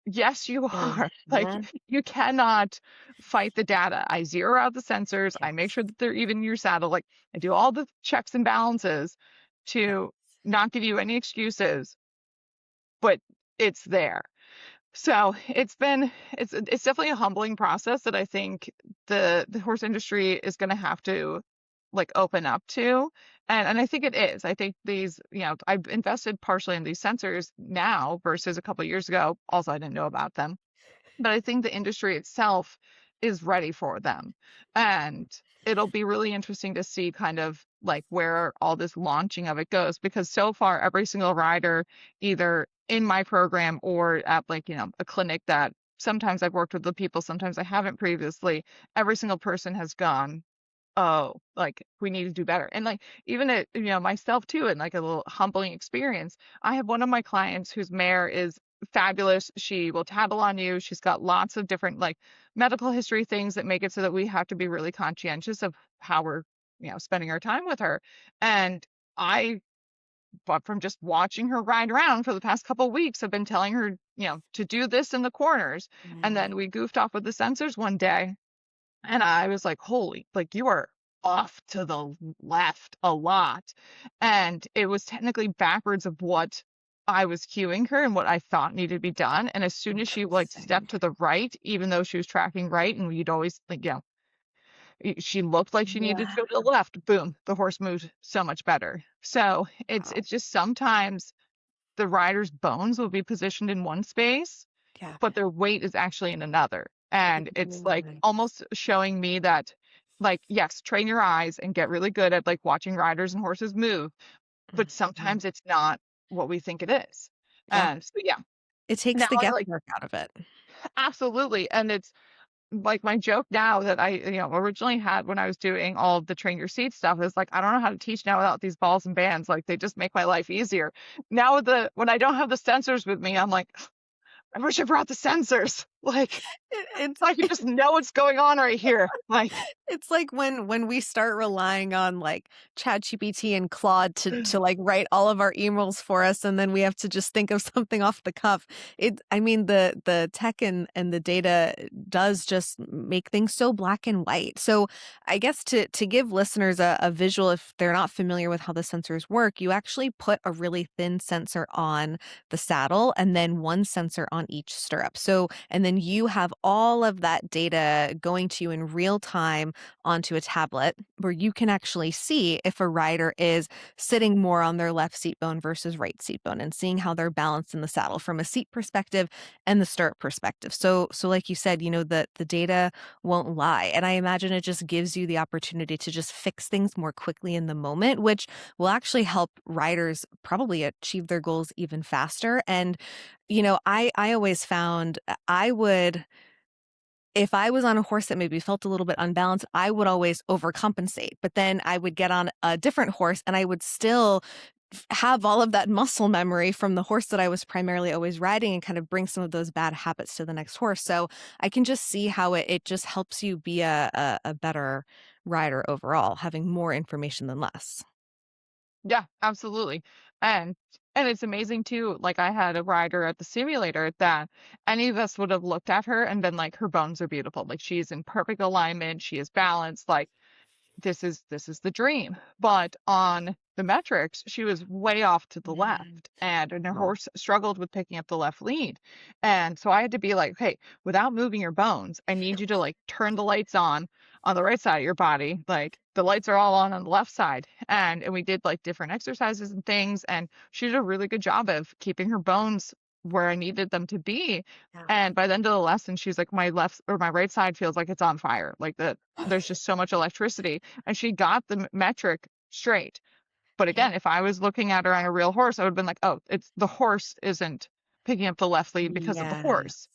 Yes, you are. Like, Mhm. you cannot fight the data. I zero out the sensors. I make Yes. sure that they're even in your saddle. Like, I do all the checks and balances Yes. to not give you any excuses, but it's there. So it's definitely a humbling process that I think the horse industry is going to have to like open up to. And I think it is. I think these, I've invested partially in these sensors now versus a couple of years ago. Also, I didn't know about them, but I think the industry itself is ready for them. And it'll be really interesting to see kind of like where all this launching of it goes, because so far every single rider, either in my program or at like, a clinic that sometimes I've worked with the people, sometimes I haven't previously, every single person has gone, oh, like we need to do better. And like even it, myself too, and like a little humbling experience. I have one of my clients whose mare is fabulous. She will tattle on you. She's got lots of different like medical history things that make it so that we have to be really conscientious of how we're, spending our time with her. And I, but from just watching her ride around for the past couple of weeks, have been telling her, to do this in the corners. And Mm. then we goofed off with the sensors one day and I was like, holy, like you are off to the left a lot. And it was technically backwards of what I was cueing her and what I thought needed to be done. And as soon as she like Interesting. stepped to the right, even though she was tracking right, and you'd always like, she looked like she needed to go to the Wow. left, boom, the horse moved so much better. So Wow. it's just sometimes the rider's bones will be positioned in one space Yeah. but their weight is actually in another. And it's like Nice. almost showing me that, like, yes, train your eyes and get really good at like watching riders and horses move, but Mhm. sometimes it's not what we think it is. Yeah. And so, yeah, It takes now the I like guesswork out of it. absolutely. And it's like my joke now that I, originally had when I was doing all of the train your seat stuff is like, I don't know how to teach now without these balls and bands. Like, they just make my life easier. Now, when I don't have the sensors with me, I'm like, I wish I brought the sensors. Like, It's so I can just know what's going on right here. Like, it's like when we start relying on like ChatGPT and Claude to like write all of our emails for us, and then we have to just think of something off the cuff. I mean the tech and the data does just make things so black and white. So I guess to give listeners a visual if they're not familiar with how the sensors work, you actually put a really thin sensor on the saddle and then one sensor on each stirrup. So and then you have all of that data going to you in real time onto a tablet where you can actually see if a rider is sitting more on their left seat bone versus right seat bone and seeing how they're balanced in the saddle from a seat perspective and the stirrup perspective. So like you said, the data won't lie. And I imagine it just gives you the opportunity to just fix things more quickly in the moment, which will actually help riders probably achieve their goals even faster. And I always found I would if I was on a horse that maybe felt a little bit unbalanced, I would always overcompensate. But then I would get on a different horse and I would still have all of that muscle memory from the horse that I was primarily always riding and kind of bring some of those bad habits to the next horse. So I can just see how it just helps you be a better rider overall, having more information than less. yeah, absolutely. And and it's amazing too. Like I had a rider at the simulator that any of us would have looked at her and been like, her bones are beautiful. Like she's in perfect alignment. She is balanced. Like this is the dream. But on the metrics, she was way off to the Mm. left, and her Oh, horse struggled with picking up the left lead. And so I had to be like, okay, without moving your bones, I need you to like turn the lights on the right side of your body, like the lights are all on the left side. And we did like different exercises and things. And she did a really good job of keeping her bones where I needed them to be. Yeah. And by the end of the lesson, she's like, my left or my right side feels like it's on fire. Like there's just so much electricity. And she got the metric straight. But Yeah. again, if I was looking at her on a real horse, I would have been like, oh, it's the horse isn't picking up the left lead because of the Yes. horse.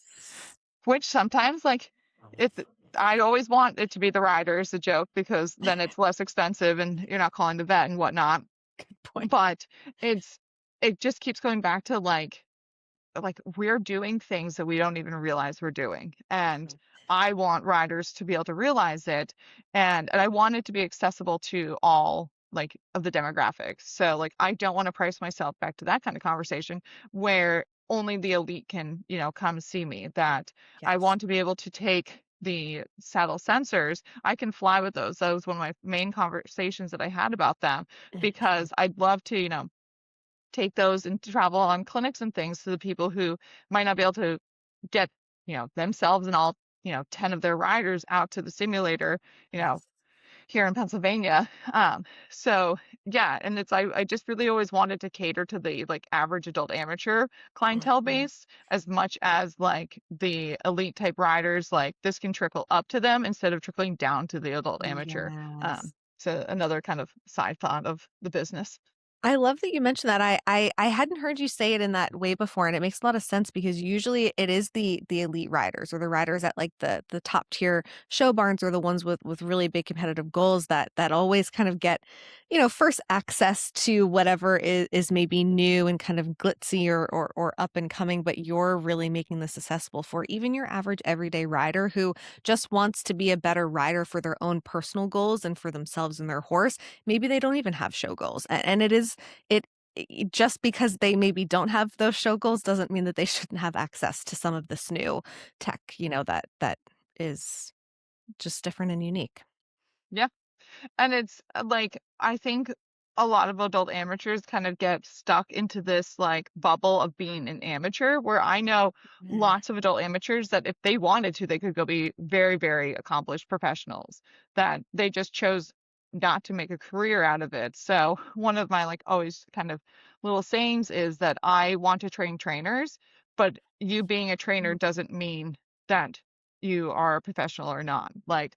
Which sometimes, like, it, I always want it to be the rider is a joke because then it's less expensive and you're not calling the vet and whatnot. Good point. But it just keeps going back to like we're doing things that we don't even realize we're doing. And I want riders to be able to realize it, and I want it to be accessible to all like of the demographics. So like I don't want to price myself back to that kind of conversation where only the elite can, come see me. That I Yes. want to be able to take the saddle sensors. I can fly with those. That was one of my main conversations that I had about them because I'd love to, take those and travel on clinics and things to the people who might not be able to get, themselves and all, 10 of their riders out to the simulator, Yes. here in Pennsylvania. So yeah, and I just really always wanted to cater to the like average adult amateur clientele Mhm. base as much as like the elite type riders, like this can trickle up to them instead of trickling down to the adult amateur. Yes. So another kind of side thought of the business. I love that you mentioned that. I hadn't heard you say it in that way before, and it makes a lot of sense because usually it is the elite riders or the riders at like the top tier show barns or the ones with really big competitive goals that always kind of get, first access to whatever is maybe new and kind of glitzy or up and coming, but you're really making this accessible for even your average everyday rider who just wants to be a better rider for their own personal goals and for themselves and their horse. Maybe they don't even have show goals. And it is it just because they maybe don't have those show goals doesn't mean that they shouldn't have access to some of this new tech, that is just different and unique. Yeah. And it's like, I think a lot of adult amateurs kind of get stuck into this like bubble of being an amateur, where I know Yeah. lots of adult amateurs that if they wanted to, they could go be very, very accomplished professionals, that they just chose not to make a career out of it. So one of my like always kind of little sayings is that I want to train trainers, but you being a trainer Mm, doesn't mean that you are a professional or not. Like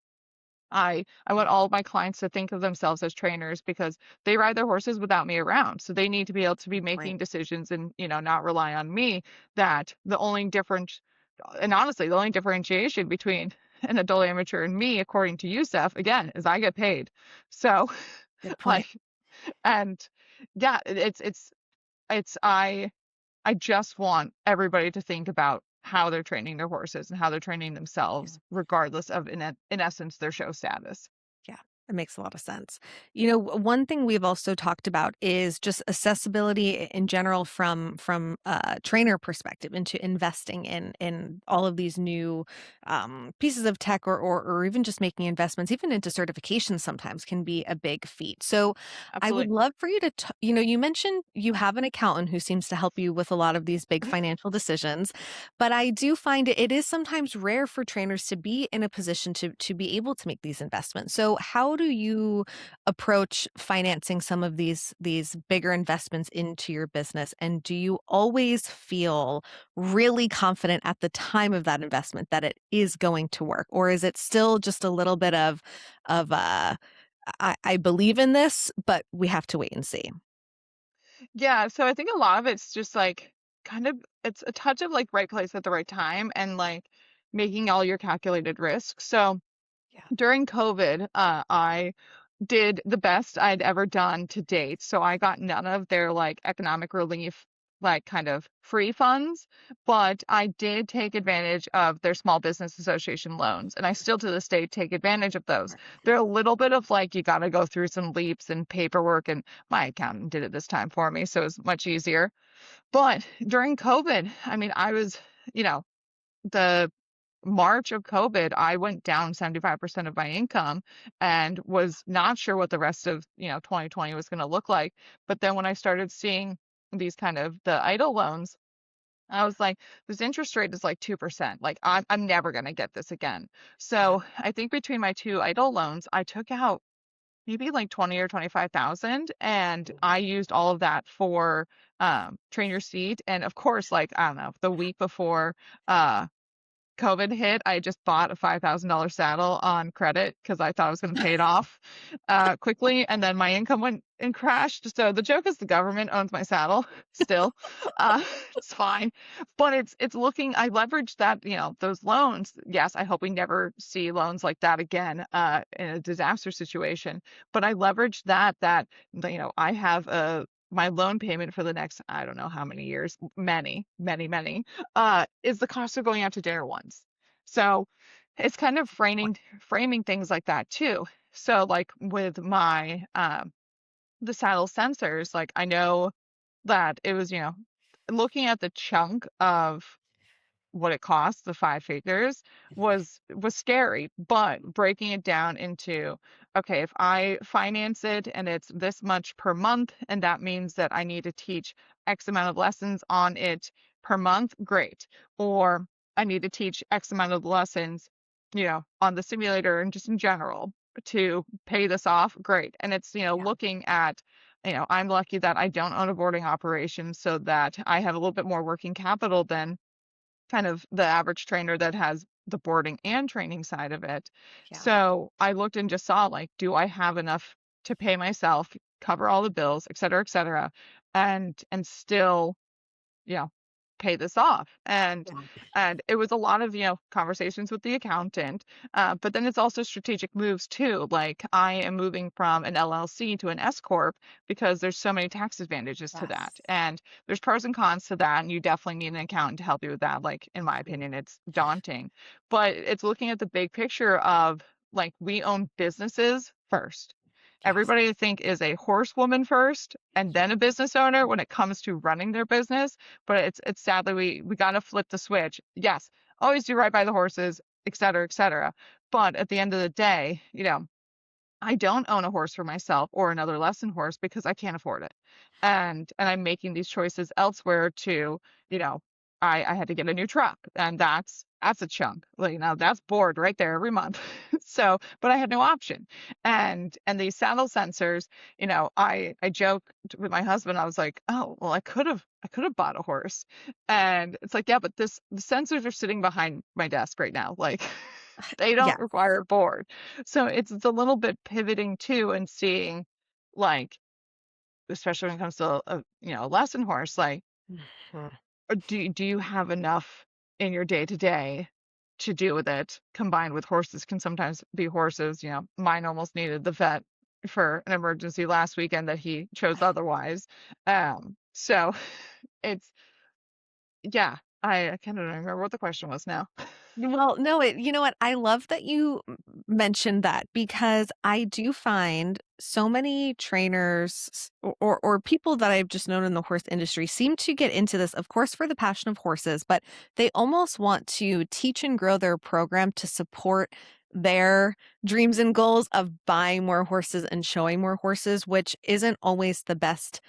I want yeah. all of my clients to think of themselves as trainers because they ride their horses without me around. So they need to be able to be Good point. making decisions and, not rely on me. That the only difference, and honestly, the only differentiation between an adult amateur and me, according to USEF, again, is I get paid. So Good point. like, and yeah, I just want everybody to think about how they're training their horses and how they're training themselves, regardless of in essence their show status. Yeah, it makes a lot of sense. One thing we've also talked about is just accessibility in general from a trainer perspective into investing in all of these new pieces of tech or even just making investments, even into certification sometimes can be a big feat. So I would Absolutely. love for you to, you mentioned you have an accountant who seems to help you with a lot of these big financial decisions. But I do find it is sometimes rare for trainers to be in a position to be able to make these investments. So how do you approach financing some of these bigger investments into your business? And do you always feel really confident at the time of that investment that it is going to work? Or is it still just a little bit of I believe in this, but we have to wait and see? Yeah, so I think a lot of it's just like kind of it's a touch of like right place at the right time and like making all your calculated risks. So Yeah. during COVID, I did the best I'd ever done to date. So I got none of their like economic relief, like kind of free funds, but I did take advantage of their small business association loans. And I still to this day take advantage of those. They're a little bit of like, you got to go through some leaps and paperwork. And my accountant did it this time for me. So it was much easier. But during COVID, I mean, I was, you know, the March of COVID, I went down 75% of my income and was not sure what the rest of, 2020 was going to look like. But then when I started seeing these kind of the idle loans, I was like, this interest rate is like 2%. Like I'm never going to get this again. Yeah. So I think between my two idle loans, I took out maybe like 20 or 25,000, and I used all of that for train your seat. And of course, like I don't know, the week before uh COVID hit, I just bought a $5,000 saddle on credit because I thought I was going to pay it off quickly, and then my income went and crashed. So the joke is the government owns my saddle still. Uh, it's fine, but it's looking. I leveraged that, those loans. Yes, I hope we never see loans like that again in a disaster situation. But I leveraged that I have my loan payment for the next, I don't know how many years, many, many, many, is the cost of going out to dinner once. So it's kind of framing things like that too. So like with my the saddle sensors, like I know that it was, looking at the chunk of what it costs, the five figures, was scary, but breaking it down into, okay, if I finance it and it's this much per month, and that means that I need to teach X amount of lessons on it per month, great. Or I need to teach X amount of lessons, on the simulator and just in general to pay this off, great. And it's, Yeah. looking at, I'm lucky that I don't own a boarding operation so that I have a little bit more working capital than kind of the average trainer that has the boarding and training side of it. Yeah. So I looked and just saw like, do I have enough to pay myself, cover all the bills, et cetera, and still, you know, pay this off. And it was a lot of, conversations with the accountant. But then it's also strategic moves too. Like I am moving from an LLC to an S corp because there's so many tax advantages to Yes. that. And there's pros and cons to that. And you definitely need an accountant to help you with that. Like in my opinion, it's daunting. But it's looking at the big picture of like we own businesses first. Yes. Everybody I think is a horsewoman first and then a business owner when it comes to running their business. But it's sadly we gotta flip the switch. Yes, always do right by the horses, et cetera, et cetera. But at the end of the day, I don't own a horse for myself or another lesson horse because I can't afford it. And I'm making these choices elsewhere to, you know, I had to get a new truck and that's a chunk. Like, that's board right there every month. So, but I had no option. And these saddle sensors, I joked with my husband, I was like, oh, well, I could have bought a horse. And it's like, yeah, but the sensors are sitting behind my desk right now. Like they Yeah. don't require a board. So it's a little bit pivoting too and seeing like, especially when it comes to a lesson horse, like Mhm. do you have enough in your day to day to deal with it? Combined with horses can sometimes be horses. Mine almost needed the vet for an emergency last weekend that he chose otherwise. So it's yeah. I kind of don't remember what the question was now. Well, no, you know what? I love that you mentioned that because I do find so many trainers or people that I've just known in the horse industry seem to get into this, of course, for the passion of horses, but they almost want to teach and grow their program to support their dreams and goals of buying more horses and showing more horses, which isn't always the best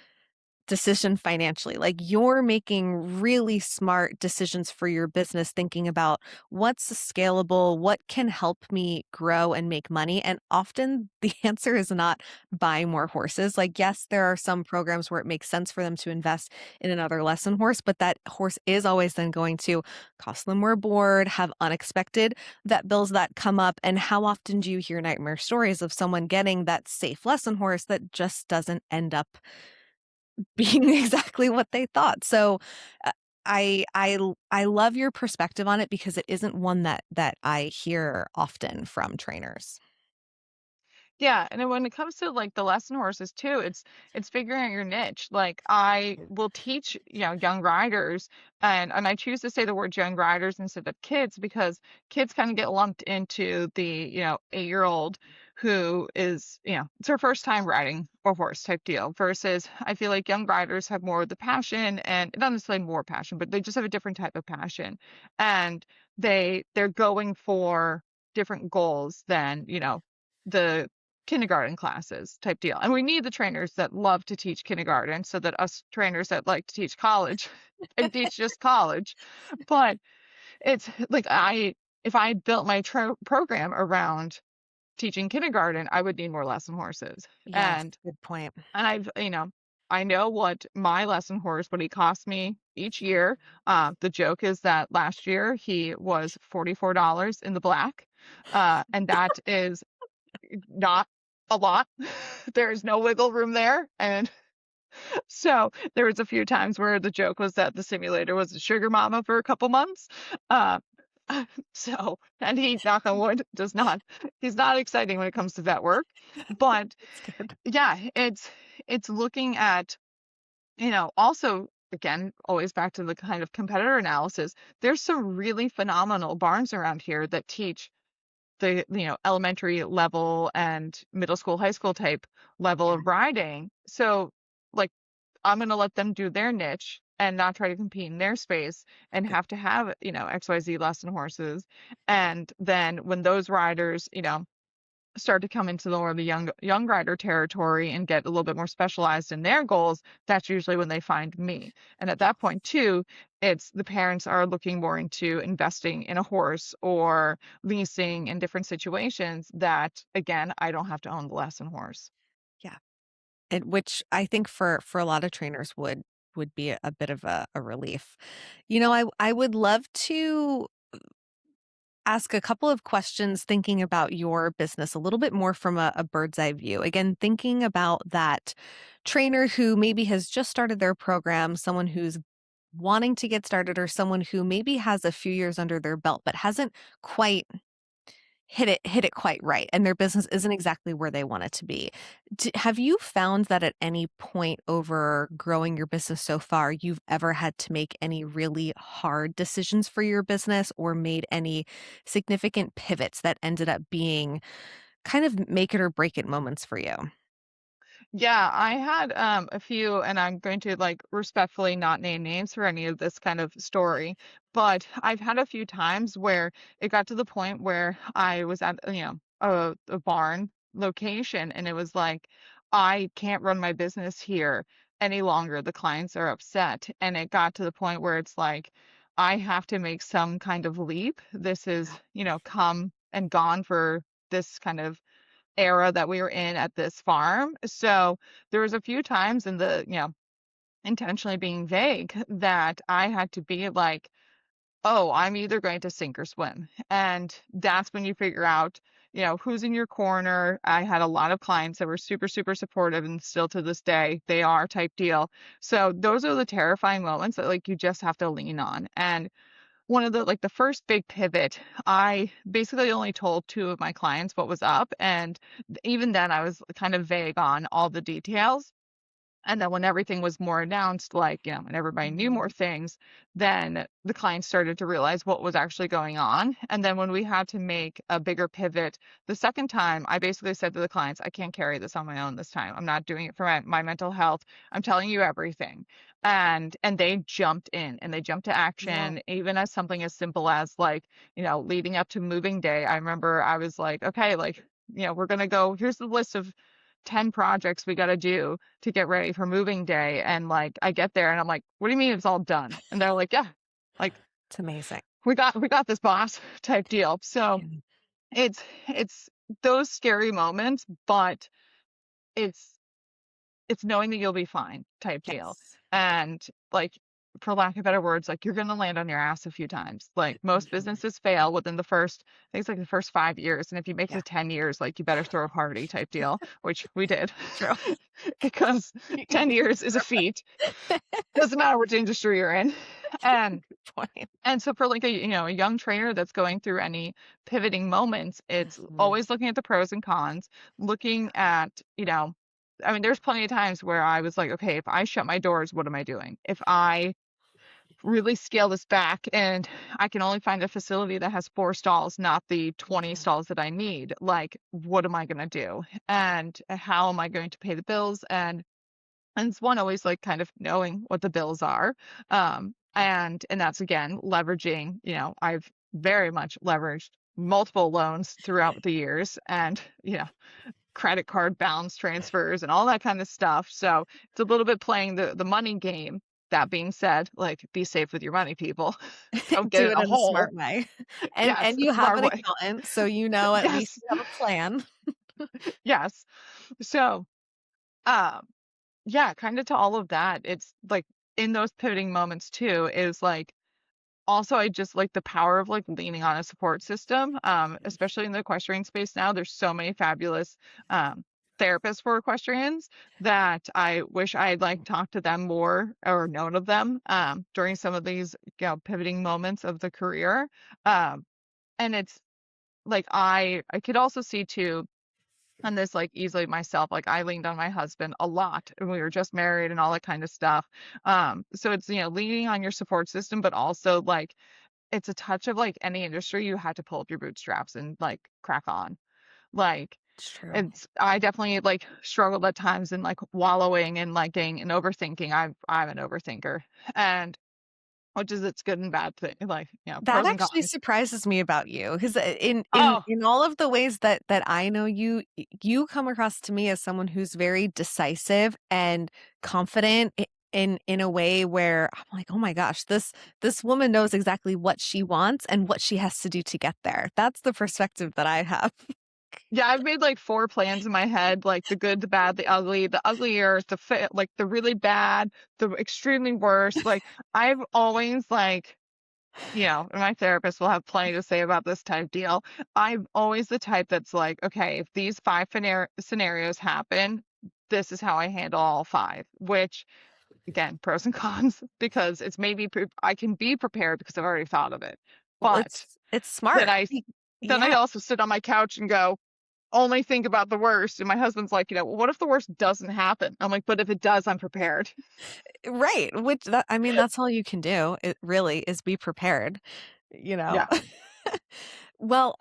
decision financially. Like you're making really smart decisions for your business, thinking about what's scalable, what can help me grow and make money. And often the answer is not buying more horses. Like, yes, there are some programs where it makes sense for them to invest in another lesson horse, but that horse is always then going to cost them more board, have unexpected vet bills that come up. And how often do you hear nightmare stories of someone getting that safe lesson horse that just doesn't end up being exactly what they thought. So uh, I love your perspective on it because it isn't one that I hear often from trainers. Yeah, and then when it comes to like the lesson horses too, it's figuring out your niche. Like I will teach, young riders, and I choose to say the word young riders instead of kids because kids kind of get lumped into the, 8-year-old who is, it's her first time riding a horse type deal versus I feel like young riders have more of the passion and not necessarily more passion, but they just have a different type of passion. And they're going for different goals than, the kindergarten classes type deal. And we need the trainers that love to teach kindergarten so that us trainers that like to teach college can teach just college. But it's like if I built my program around teaching kindergarten, I would need more lesson horses. Yes, And good point. I know what my lesson horse, what he cost me each year. The joke is that last year he was $44 in the black. And that is not a lot. There's no wiggle room there. And so there was a few times where the joke was that the simulator was a sugar mama for a couple months. Uh, so, and he, knock on wood, he's not exciting when it comes to vet work. But That's good. yeah, it's looking at, also, again, always back to the kind of competitor analysis. There's some really phenomenal barns around here that teach the, elementary level and middle school, high school type level Yeah, of riding. So, like, I'm going to let them do their niche and not try to compete in their space and good. have to have, XYZ lesson horses. And then when those riders, start to come into the more of the young rider territory and get a little bit more specialized in their goals, that's usually when they find me. And at Yeah. that point too, it's the parents are looking more into investing in a horse or leasing in different situations that, again, I don't have to own the lesson horse. Yeah. And which I think for a lot of trainers would be a bit of a relief. I would love to ask a couple of questions thinking about your business a little bit more from a bird's eye view. Again, thinking about that trainer who maybe has just started their program, someone who's wanting to get started, or someone who maybe has a few years under their belt but hasn't quite hit it quite right, and their business isn't exactly where they want it to be. Have you found that at any point over growing your business so far, you've ever had to make any really hard decisions for your business or made any significant pivots that ended up being kind of make it or break it moments for you? Yeah, I had a few, and I'm going to like respectfully not name names for any of this kind of story, but I've had a few times where it got to the point where I was at, a barn location, and it was like, I can't run my business here any longer. The clients are upset. And it got to the point where it's like, I have to make some kind of leap. This is, come and gone for this kind of era that we were in at this farm. So there was a few times in the, intentionally being vague that I had to be like, oh, I'm either going to sink or swim. And that's when you figure out, who's in your corner. I had a lot of clients that were super, super supportive, and still to this day, they are type deal. So those are the terrifying moments that like you just have to lean on. And one of the first big pivot, I basically only told two of my clients what was up. And even then, I was kind of vague on all the details. And then when everything was more announced, like, and everybody knew Mhm. more things, then the clients started to realize what was actually going on. And then when we had to make a bigger pivot the second time, I basically said to the clients, I can't carry this on my own this time. I'm not doing it for my mental health. I'm telling you everything. And they jumped in and they jumped to Yeah. action, even as something as simple as like, leading up to moving day. I remember I was like, okay, like, we're gonna go, here's the list of 10 projects we got to do to get ready for moving day. And like I get there and I'm like, what do you mean it's all done? And they're like, yeah, like It's amazing. we got this boss type deal. So Yeah. it's those scary moments, but it's it's knowing that you'll be fine type deal. Yes. And like, for lack of better words, like you're going to land on your ass a few times. Like most Mhm. businesses fail within the first, I think it's like the first 5 years. And if you make it Yeah. to 10 years, like you better throw a party type deal, which we did True. because 10 years is a feat. Doesn't matter which industry you're in. And Good point. and so for like a young trainer that's going through any pivoting moments, it's Mhm. always looking at the pros and cons, looking at, I mean, there's plenty of times where I was like, okay, if I shut my doors, what am I doing? If I really scale this back and I can only find a facility that has 4 stalls, not the 20 Yeah. stalls that I need, like, what am I going to do? And how am I going to pay the bills? And it's one always like kind of knowing what the bills are. Yeah. And that's again leveraging, I've very much leveraged multiple loans throughout the years and, credit card balance transfers and all that kind of stuff. So it's a little bit playing the money game. that being said, like, be safe with your money, people. Don't get Do in it a in a hole. smart way. Yes, And a you have smart an way. accountant, so you know at least Yes, you have a plan. yes. So, um, yeah, kind of to all of that, it's like in those pivoting moments too, is like also I just like the power of like leaning on a support system, especially in the equestrian space now. There's so many fabulous um, therapists for equestrians that I wish I had like talked to them more or known of them during some of these, pivoting moments of the career. Um, and it's like I could also see too on this like easily myself. Like I leaned on my husband a lot and we were just married and all that kind of stuff. So it's leaning on your support system, but also like it's a touch of like any industry. You had to pull up your bootstraps and like crack on. Like It's true. it's I definitely like struggled at times in like wallowing and like getting and overthinking. I'm an overthinker, and which is its good and bad thing, like That pros and actually cons. surprises me about you, 'cause, Oh in all of the ways that I know you, you come across to me as someone who's very decisive and confident in a way where I'm like, "Oh my gosh, this woman knows exactly what she wants and what she has to do to get there." That's the perspective that I have. yeah, I've made like four plans in my head, like the good, the bad, the ugly, the uglier, the fit, like the really bad, the extremely worst. Like I've always like and my therapist will have plenty to say about this type deal. I'm always the type that's like, okay, if these five scenarios happen, this is how I handle all five, which again, pros and cons, because it's maybe I can be prepared because I've already thought of it. Well, But it's then smart. then I Yeah. also sit on my couch and go, only think about the worst. And my husband's like, well, what if the worst doesn't happen? I'm like, but if it does, I'm prepared. Right, which that I mean, that's all you can do, it really is be prepared, you know? Yeah. Well,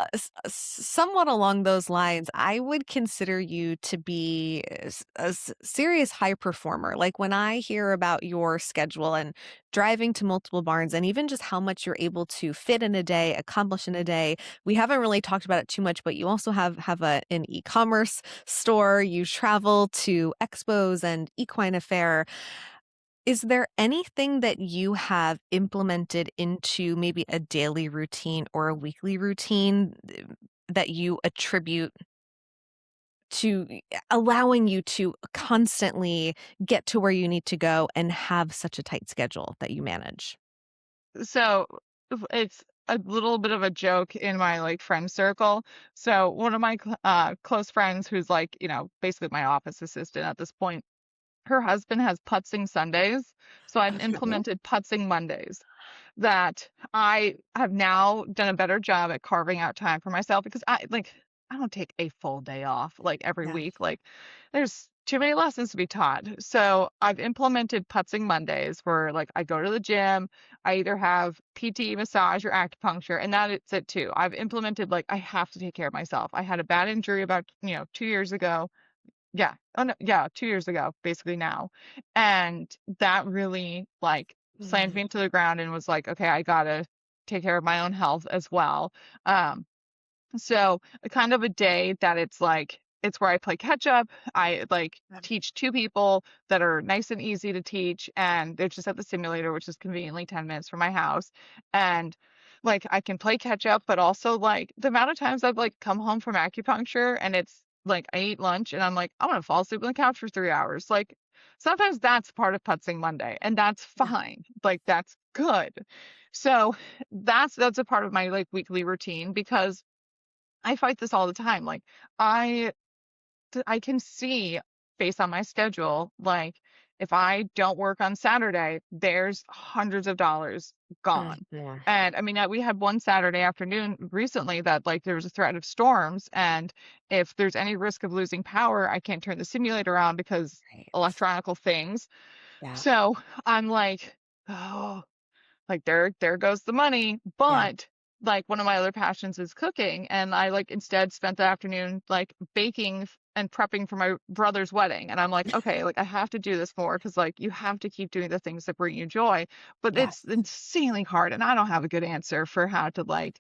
somewhat along those lines, I would consider you to be serious high performer. Like when I hear about your schedule and driving to multiple barns and even just how much you're able to fit in a day, accomplish in a day. We haven't really talked about it too much, but you also have an e-commerce store. You travel to expos and equine affair. Is there anything that you have implemented into maybe a daily routine or a weekly routine that you attribute to allowing you to constantly get to where you need to go and have such a tight schedule that you manage? So it's a little bit of a joke in my like friend circle. So one of my close friends who's like, basically my office assistant at this point, her husband has putzing Sundays. So I've Okay. implemented putzing Mondays that I have now done a better job at carving out time for myself because I don't take a full day off like every Yeah. week. Like there's too many lessons to be taught. So I've implemented putzing Mondays where like I go to the gym, I either have PT, massage, or acupuncture, and that it's it too. I've implemented like I have to take care of myself. I had a bad injury about 2 years ago. Yeah. Oh no, yeah, 2 years ago, basically now. And that really like slammed Mm, me into the ground and was like, okay, I gotta take care of my own health as well. So a kind of a day that it's where I play catch up. I like yeah. teach two people that are nice and easy to teach, and they're just at the simulator, which is conveniently 10 minutes from my house. And like I can play catch up, but also like the amount of times I've like come home from acupuncture and it's like I eat lunch and I'm like, I'm gonna fall asleep on the couch for 3 hours. Like sometimes that's part of putzing Monday, and that's Yeah. fine. Like that's good. So that's a part of my like weekly routine because I fight this all the time. Like I I can see based on my schedule, like if I don't work on Saturday, there's hundreds of dollars gone. Yeah. And I mean, we had one Saturday afternoon recently that like there was a threat of storms, and if there's any risk of losing power, I can't turn the simulator on because Right. electronical things. Yeah. So I'm like, oh, like there goes the money. Yeah. But like one of my other passions is cooking, and I like instead spent the afternoon like baking and prepping for my brother's wedding. And I'm like, okay, like I have to do this more because like you have to keep doing the things that bring you joy. But Yeah. it's insanely hard, and I don't have a good answer for how to like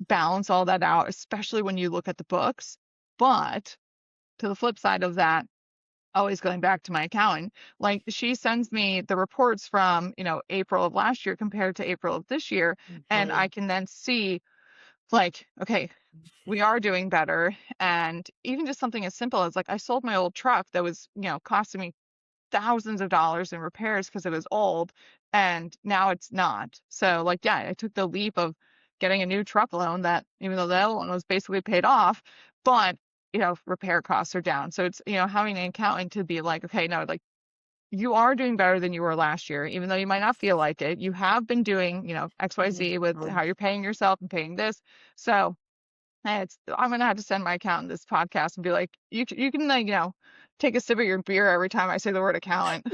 balance all that out, especially when you look at the books. But to the flip side of that, always going back to my accountant, like she sends me the reports from, April of last year compared to April of this year. And I Mhm. can then see like, okay, we are doing better. And even just something as simple as like I sold my old truck that was, costing me thousands of dollars in repairs because it was old, and now it's not. So like, yeah, I took the leap of getting a new truck loan that even though the other one was basically paid off, but repair costs are down. So it's, having an accountant to be like, okay, no, like you are doing better than you were last year, even though you might not feel like it. You have been doing, XYZ with Mhm. how you're paying yourself and paying this. So I'm gonna have to send my accountant this podcast and be like, you can like, take a sip of your beer every time I say the word accountant.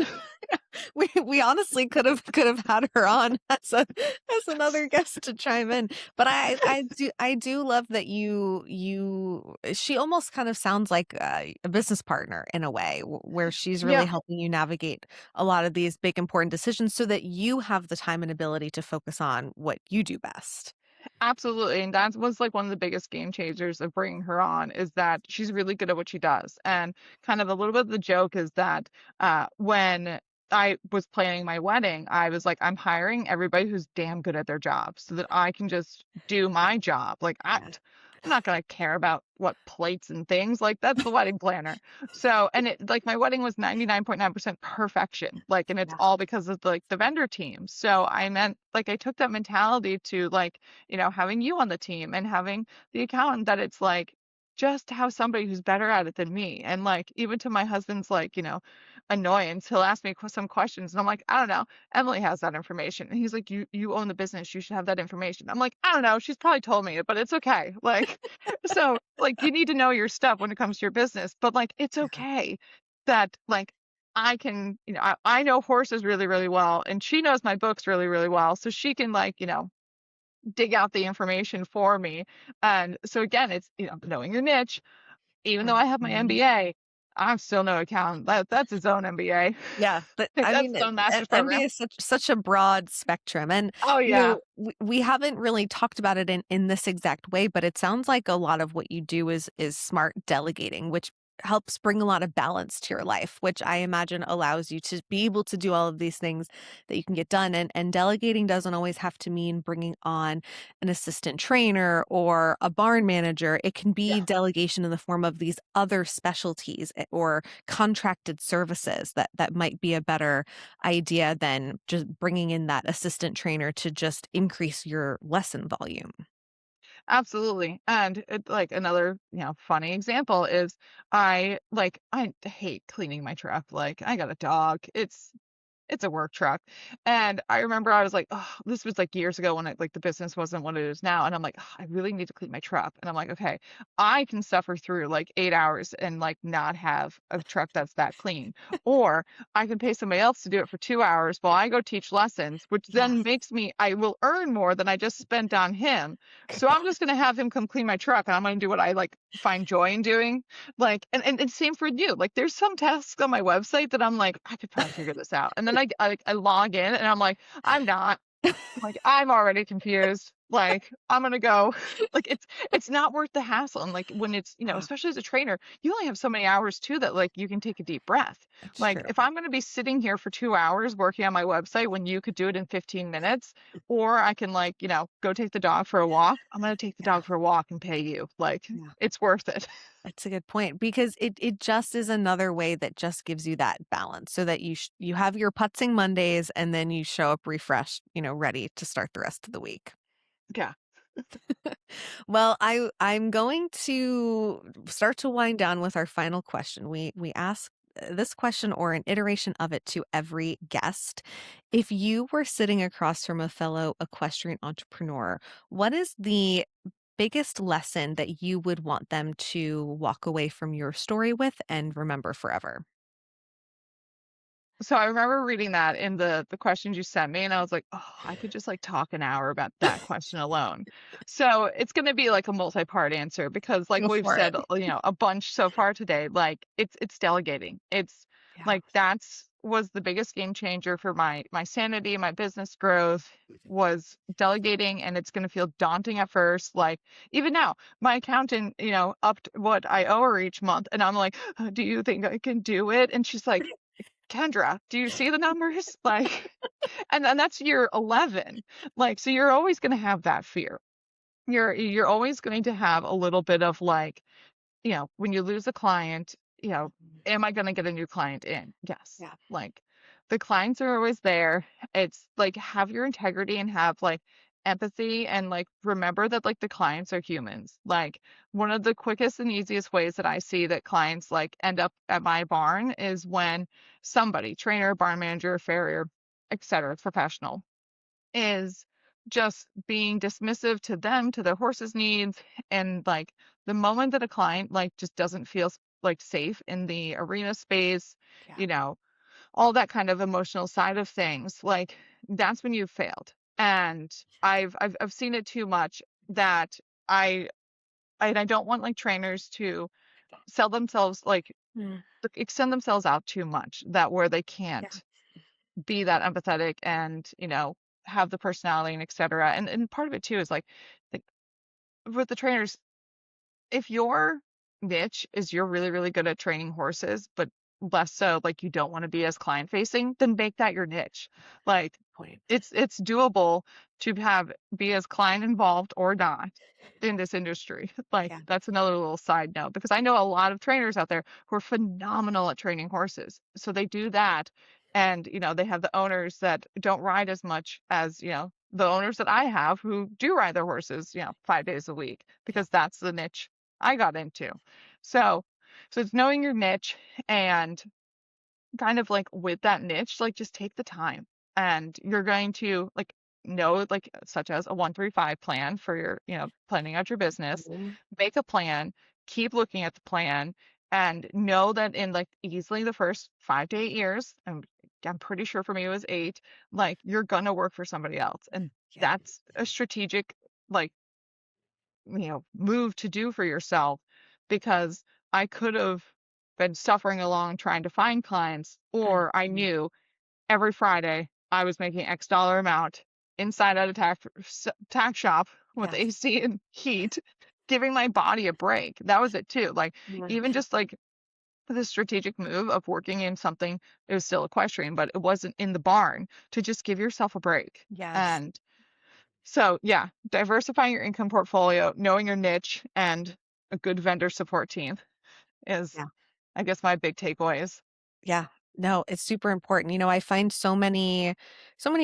We honestly could have had her on as another guest to chime in. But I do love that she almost kind of sounds like a business partner in a way where she's really Yeah. helping you navigate a lot of these big important decisions so that you have the time and ability to focus on what you do best. Absolutely. And that was like one of the biggest game changers of bringing her on is that she's really good at what she does. And kind of a little bit of the joke is that when I was planning my wedding, I was like, I'm hiring everybody who's damn good at their job so that I can just do my job. Like, Yeah. I'm not going to care about what plates and things like that's the wedding planner. So, and it like my wedding was 99.9% perfection. Like, and it's Yeah. all because of like the vendor team. So I meant like I took that mentality to like, having you on the team and having the accountant that it's like just have somebody who's better at it than me. And like even to my husband's like, annoyance, he'll ask me some questions and I'm like, I don't know. Emily has that information. And he's like, you own the business. You should have that information. I'm like, I don't know. She's probably told me it, but it's okay. Like, so like you need to know your stuff when it comes to your business, but like it's okay that like I can, I know horses really, really well, and she knows my books really, really well. So she can like, dig out the information for me. And so again, it's, knowing your niche. Even though I have my Mhm. MBA, I'm still no accountant. That's its own MBA. Yeah, but I That's mean, its own master's MBA program. is such a broad spectrum, and Oh yeah. we haven't really talked about it in this exact way, but it sounds like a lot of what you do is smart delegating, which helps bring a lot of balance to your life, which I imagine allows you to be able to do all of these things that you can get done. And delegating doesn't always have to mean bringing on an assistant trainer or a barn manager. It can be Yeah. delegation in the form of these other specialties or contracted services that might be a better idea than just bringing in that assistant trainer to just increase your lesson volume. Absolutely. And like another, funny example is I hate cleaning my truck. Like I got a dog. It's a work truck. And I remember I was like, oh, this was like years ago when like the business wasn't what it is now. And I'm like, "Ugh, I really need to clean my truck." And I'm like, okay, I can suffer through like 8 hours and like not have a truck that's that clean. Or I can pay somebody else to do it for 2 hours while I go teach lessons, which then Yes. makes me, I will earn more than I just spent on him. So I'm just going to have him come clean my truck and I'm going to do what I like find joy in doing. Like, and same for you. Like, there's some tasks on my website that I'm like, I could probably figure this out. And then I log in and I'm like, I'm not. Like, I'm already confused. Like, I'm gonna go. Like, it's not worth the hassle. And like when it's, Ah, especially as a trainer, you only have so many hours too that like you can take a deep breath. that's Like, true. if I'm gonna be sitting here for 2 hours working on my website when you could do it in 15 minutes, or I can like, go take the dog for a walk, I'm gonna take the Yeah. dog for a walk and pay you. Like, Yeah. it's worth it. That's a good point because it just is another way that just gives you that balance so that you have your putzing Mondays and then you show up refreshed, ready to start the rest of the week. Yeah. Well, I'm going to start to wind down with our final question. We ask this question or an iteration of it to every guest. If you were sitting across from a fellow equestrian entrepreneur, what is the biggest lesson that you would want them to walk away from your story with and remember forever? So I remember reading that in the questions you sent me, and I was like, "Oh, I could just like talk an hour about that question alone." So it's going to be like a multi-part answer because, like Go we've for it. said, a bunch so far today. Like it's delegating. It's Yeah. like that's was the biggest game changer for my sanity, my business growth was delegating, and it's going to feel daunting at first. Like even now, my accountant, upped what I owe her each month, and I'm like, do you think I can do it? And she's like, Kendra, do you see the numbers? Like, and that's year 11. Like, so you're always going to have that fear. You're always going to have a little bit of like, when you lose a client, am I going to get a new client in? Yes. Yeah. Like the clients are always there. It's like have your integrity and have like empathy and like remember that like the clients are humans. Like one of the quickest and easiest ways that I see that clients like end up at my barn is when somebody, trainer, barn manager, farrier, etc., professional, is just being dismissive to them, to their horse's needs. And like the moment that a client like just doesn't feel like safe in the arena space, Yeah. you know, all that kind of emotional side of things, like that's when you've failed. And I've seen it too much that I I don't want like trainers to sell themselves like Mm. extend themselves out too much that where they Yeah. can't be that empathetic and have the personality and etc. And part of it too is like with the trainers, if your niche is you're really really good at training horses but less so like you don't want to be as client facing, then make that your niche. Like Point. it's doable to have be as client involved or not in this industry. Like Yeah. that's another little side note because I know a lot of trainers out there who are phenomenal at training horses. So they do that, and they have the owners that don't ride as much as the owners that I have who do ride their horses 5 days a week Yeah. because that's the niche I got into. So it's knowing your niche and kind of like with that niche, like just take the time and you're going to like know like such as a 135 plan for your, planning out your business, Mhm. make a plan, keep looking at the plan and know that in like easily the first 5 to 8 years, and I'm pretty sure for me it was 8, like you're gonna work for somebody else. And Yeah. that's a strategic like move to do for yourself because I could have been suffering along trying to find clients, or I Mhm. knew every Friday I was making X dollar amount inside at a tack shop with Yes. AC and heat, giving my body a break. That was it too. Like Yeah. even just like the strategic move of working in something, it was still equestrian, but it wasn't in the barn to just give yourself a break. Yes. And so, yeah, diversifying your income portfolio, knowing your niche, and a good vendor support team is, Yeah. I guess, my big takeaways. Yeah. No, it's super important. I find so many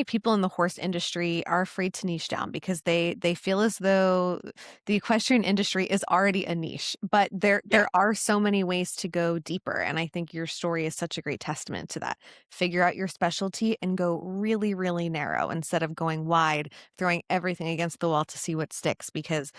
people in the horse industry are afraid to niche down because they feel as though the equestrian industry is already a niche. But there Yeah. there are so many ways to go deeper. And I think your story is such a great testament to that. Figure out your specialty and go really, really narrow instead of going wide, throwing everything against the wall to see what sticks because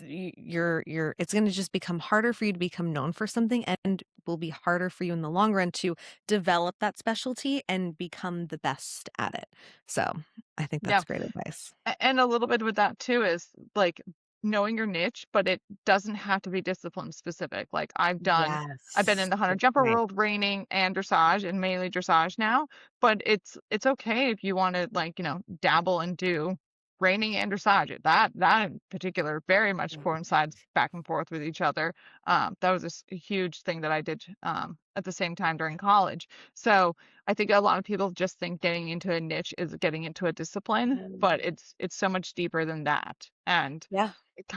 you're it's going to just become harder for you to become known for something and will be harder for you in the long run to develop that specialty and become the best at it. So I think Yeah. that's great advice. And a little bit with that too is like knowing your niche, but it doesn't have to be discipline specific. Like I've been in Yes. the hunter Good jumper point. world, reining and dressage and mainly dressage now, but it's okay if you want to like, dabble and do reining and dressage. That in particular very much Mm. coincides back and forth with each other. That was a huge thing that I did at the same time during college. So I think a lot of people just think getting into a niche is getting into a discipline, but it's so much deeper than that. And Yeah. it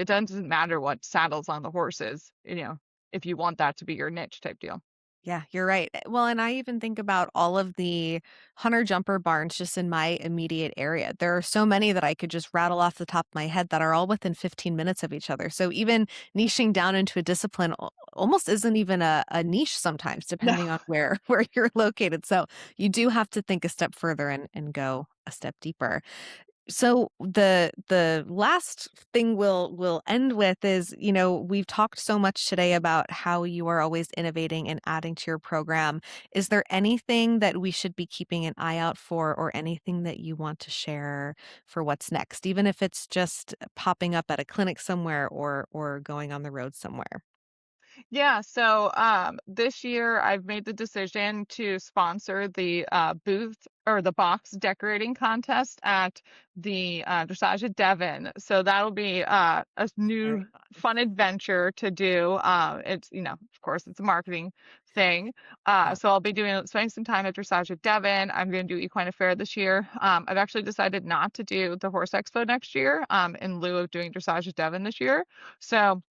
doesn't matter what saddles on the horses, if you want that to be your niche type deal. Yeah, you're right. Well, and I even think about all of the hunter jumper barns just in my immediate area. There are so many that I could just rattle off the top of my head that are all within 15 minutes of each other. So even niching down into a discipline almost isn't even a niche sometimes, No. depending on where where you're located. So you do have to think a step further and go a step deeper. So the last thing we'll end with is, we've talked so much today about how you are always innovating and adding to your program. Is there anything that we should be keeping an eye out for or anything that you want to share for what's next, even if it's just popping up at a clinic somewhere or going on the road somewhere? Yeah, so this year I've made the decision to sponsor the booth or the box decorating contest at the dressage at Devon. So that'll be a new Very fun. fun adventure to do. It's, of course, it's a marketing thing. Yeah. So I'll be spending some time at dressage at Devon. I'm going to do Equine Affair this year. I've actually decided not to do the Horse Expo next year in lieu of doing dressage at Devon this year. So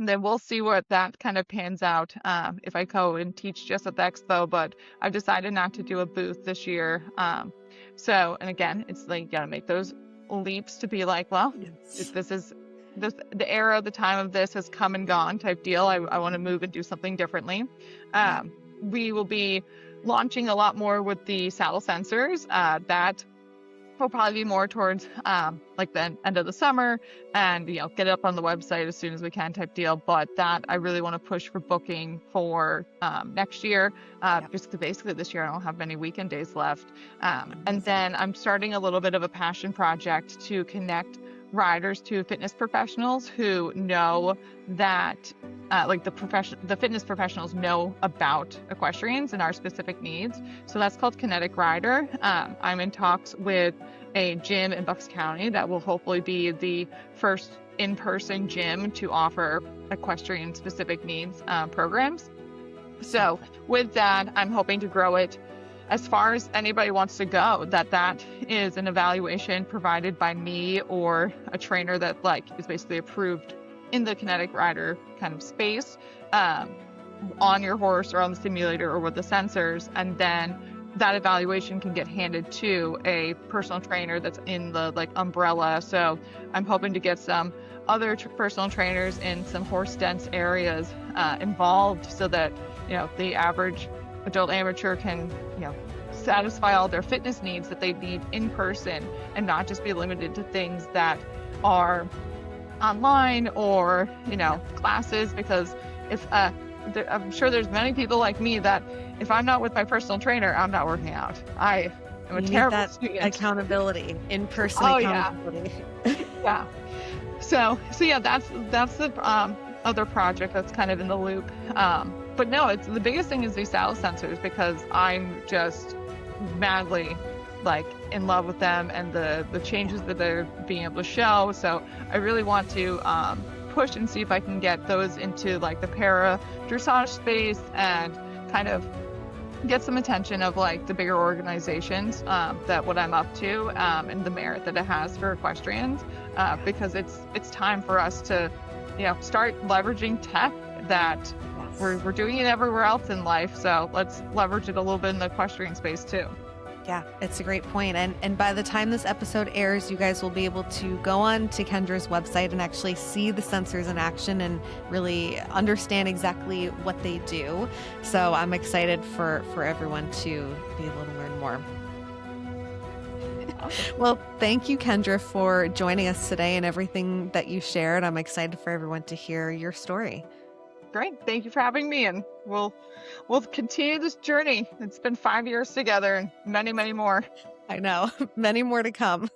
then we'll see what that kind of pans out if I go and teach just at the expo, but I've decided not to do a booth this year. And again, it's like you gotta make those leaps to be like, well, Yes. this is the era, the time of this has come and gone type deal. I want to move and do something differently. Yeah. We will be launching a lot more with the saddle sensors. That will probably be more towards like the end of the summer and get it up on the website as soon as we can type deal. But that I really want to push for booking for next year, Yeah. just 'cause basically this year I don't have many weekend days left. And Amazing. then I'm starting a little bit of a passion project to connect riders to fitness professionals who know that like the fitness professionals know about equestrians and our specific needs. So that's called Kinetic Rider. I'm in talks with a gym in Bucks County that will hopefully be the first in-person gym to offer equestrian specific needs programs. So with that, I'm hoping to grow it as far as anybody wants to go, that is an evaluation provided by me or a trainer that like is basically approved in the Kinetic Rider kind of space on your horse or on the simulator or with the sensors. And then that evaluation can get handed to a personal trainer that's in the like umbrella. So I'm hoping to get some other personal trainers in some horse dense areas involved so that the average adult amateur can satisfy all their fitness needs that they need in person and not just be limited to things that are online or classes, because if I'm sure there's many people like me that if I'm not with my personal trainer, I'm not working out. I am a You need terrible that student. accountability, in-person Oh yeah, accountability. yeah. So yeah, that's the other project that's kind of in the loop. But no, it's the biggest thing is these saddle sensors, because I'm just madly like in love with them and the changes that they're being able to show. So I really want to push and see if I can get those into like the para dressage space and kind of get some attention of like the bigger organizations that what I'm up to and the merit that it has for equestrians, because it's time for us to start leveraging tech that we're doing it everywhere else in life. So let's leverage it a little bit in the equestrian space too. Yeah, it's a great point. And by the time this episode airs, you guys will be able to go on to Kendra's website and actually see the sensors in action and really understand exactly what they do. So I'm excited for everyone to be able to learn more. Awesome. Well, thank you, Kendra, for joining us today and everything that you shared. I'm excited for everyone to hear your story. Great. Thank you for having me, and we'll continue this journey. It's been 5 years together and many, many more. I know, many more to come.